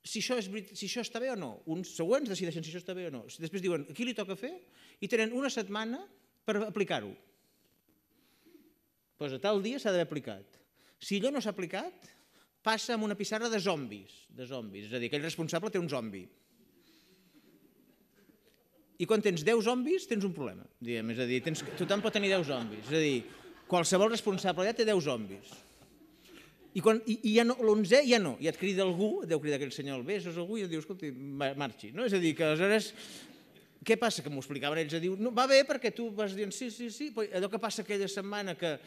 si això està bé o no. Uns següents decideixen si això està bé o no. Després diuen a qui li toca fer i tenen una setmana per aplicar-ho. Doncs a tal dia s'ha d'haver aplicat. Si allò no s'ha aplicat, passa amb una pissarra de zombis, és a dir, aquell responsable té un zombi. I quan tens 10 zombis, tens un problema. És a dir, tothom pot tenir 10 zombis. És a dir, qualsevol responsable ja té 10 zombis. I l'11è ja no, ja et crida algú, deu cridar aquell senyor Albesos o algú, i et diu, escolti, marxi. És a dir, que aleshores, què passa? Que m'ho explicaven ells, diu, no, va bé perquè tu vas dient sí, però allò que passa aquella setmana que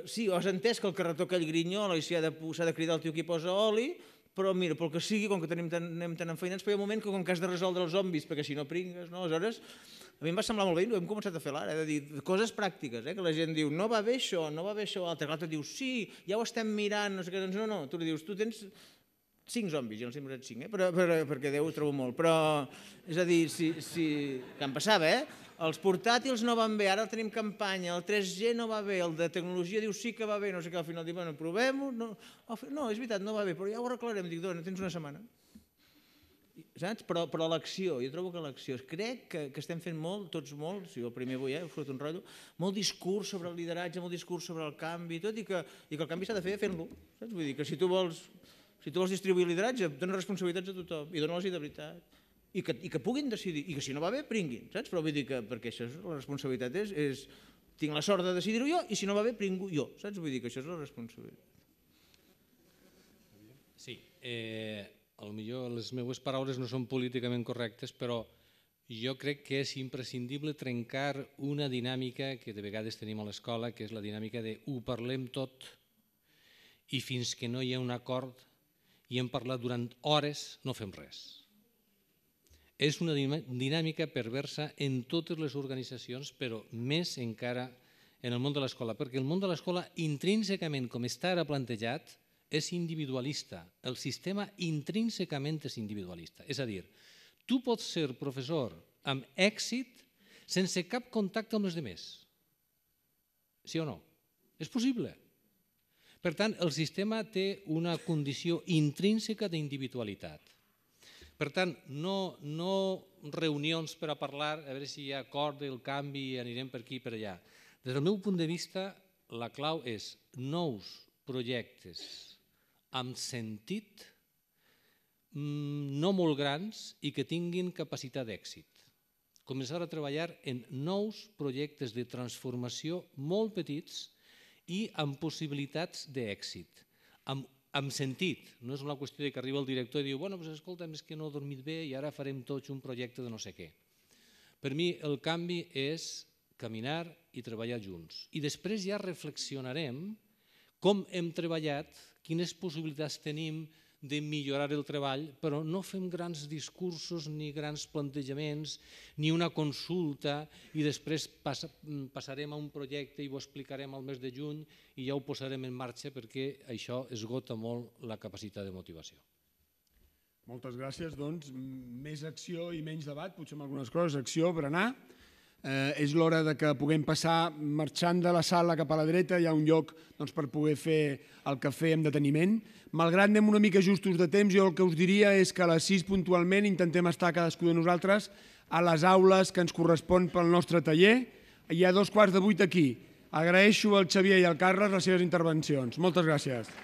sí, has entès que el carretó aquell grinyola i s'ha de cridar el tio que hi posa oli, però mira, pel que sigui, com que anem tan enfeinats, però hi ha un moment que com que has de resoldre els zombis, perquè si no pringues, no? Aleshores, a mi em va semblar molt bé, ho hem començat a fer l'ara, de dir coses pràctiques, que la gent diu, no va bé això, altre, l'altre diu, sí, ja ho estem mirant, no sé què, doncs no, tu li dius, tu tens 5 zombis, jo no sé si m'he posat 5, perquè 10 ho trobo molt, però, és a dir, que em passava, els portàtils no van bé, ara tenim campanya, el 3G no va bé, el de tecnologia diu sí que va bé, no sé què, al final diu, bueno, provem-ho, no, és veritat, no va bé, però ja ho arreglarem, dic, dona, tens una setmana. Saps? Però l'acció, jo trobo que l'acció, crec que estem fent tots molt, si jo primer vull, fot un rotllo, molt discurs sobre el lideratge, molt discurs sobre el canvi, tot, i que el canvi s'ha de fer fent-lo, saps? Vull dir que si tu vols distribuir lideratge, dona responsabilitats a tothom i dona-los-hi de veritat. I que puguin decidir, i que si no va bé, pringuin, saps? Però vull dir que, perquè això és la responsabilitat, tinc la sort de decidir-ho jo, i si no va bé, pringo jo, saps? Vull dir que això és la responsabilitat. Sí, potser les meves paraules no són políticament correctes, però jo crec que és imprescindible trencar una dinàmica que de vegades tenim a l'escola, que és la dinàmica de ho parlem tot i fins que no hi ha un acord i hem parlat durant hores no fem res. és una dinàmica perversa en totes les organitzacions, però més encara en el món de l'escola, perquè el món de l'escola intrínsecament, com està ara plantejat, és individualista. El sistema intrínsecament és individualista. És a dir, tu pots ser professor amb èxit sense cap contacte amb els altres. Sí o no? És possible. Per tant, el sistema té una condició intrínseca d'individualitat. Per tant, no reunions per a parlar, a veure si hi ha acord del canvi i anirem per aquí i per allà. Des del meu punt de vista, la clau és nous projectes amb sentit, no molt grans i que tinguin capacitat d'èxit. Començar a treballar en nous projectes de transformació molt petits i amb possibilitats d'èxit, amb sentit. No és una qüestió que arriba el director i diu bueno, doncs escolta, és que no he dormit bé i ara farem tots un projecte de no sé què. Per mi el canvi és caminar i treballar junts. I després ja reflexionarem com hem treballat, quines possibilitats tenim de millorar el treball, però no fem grans discursos ni grans plantejaments, ni una consulta i després passarem a un projecte i ho explicarem al mes de juny i ja ho posarem en marxa perquè això esgota molt la capacitat de motivació. Moltes gràcies. Doncs més acció i menys debat, potser amb algunes coses, acció per anar. És l'hora que puguem passar marxant de la sala cap a la dreta, hi ha un lloc per poder fer el cafè amb deteniment. Malgrat anem una mica justos de temps, jo el que us diria és que a les 6 puntualment intentem estar cadascú de nosaltres a les aules que ens correspon pel nostre taller. Hi ha 7:15 aquí. Agraeixo al Xavier i al Carles les seves intervencions. Moltes gràcies.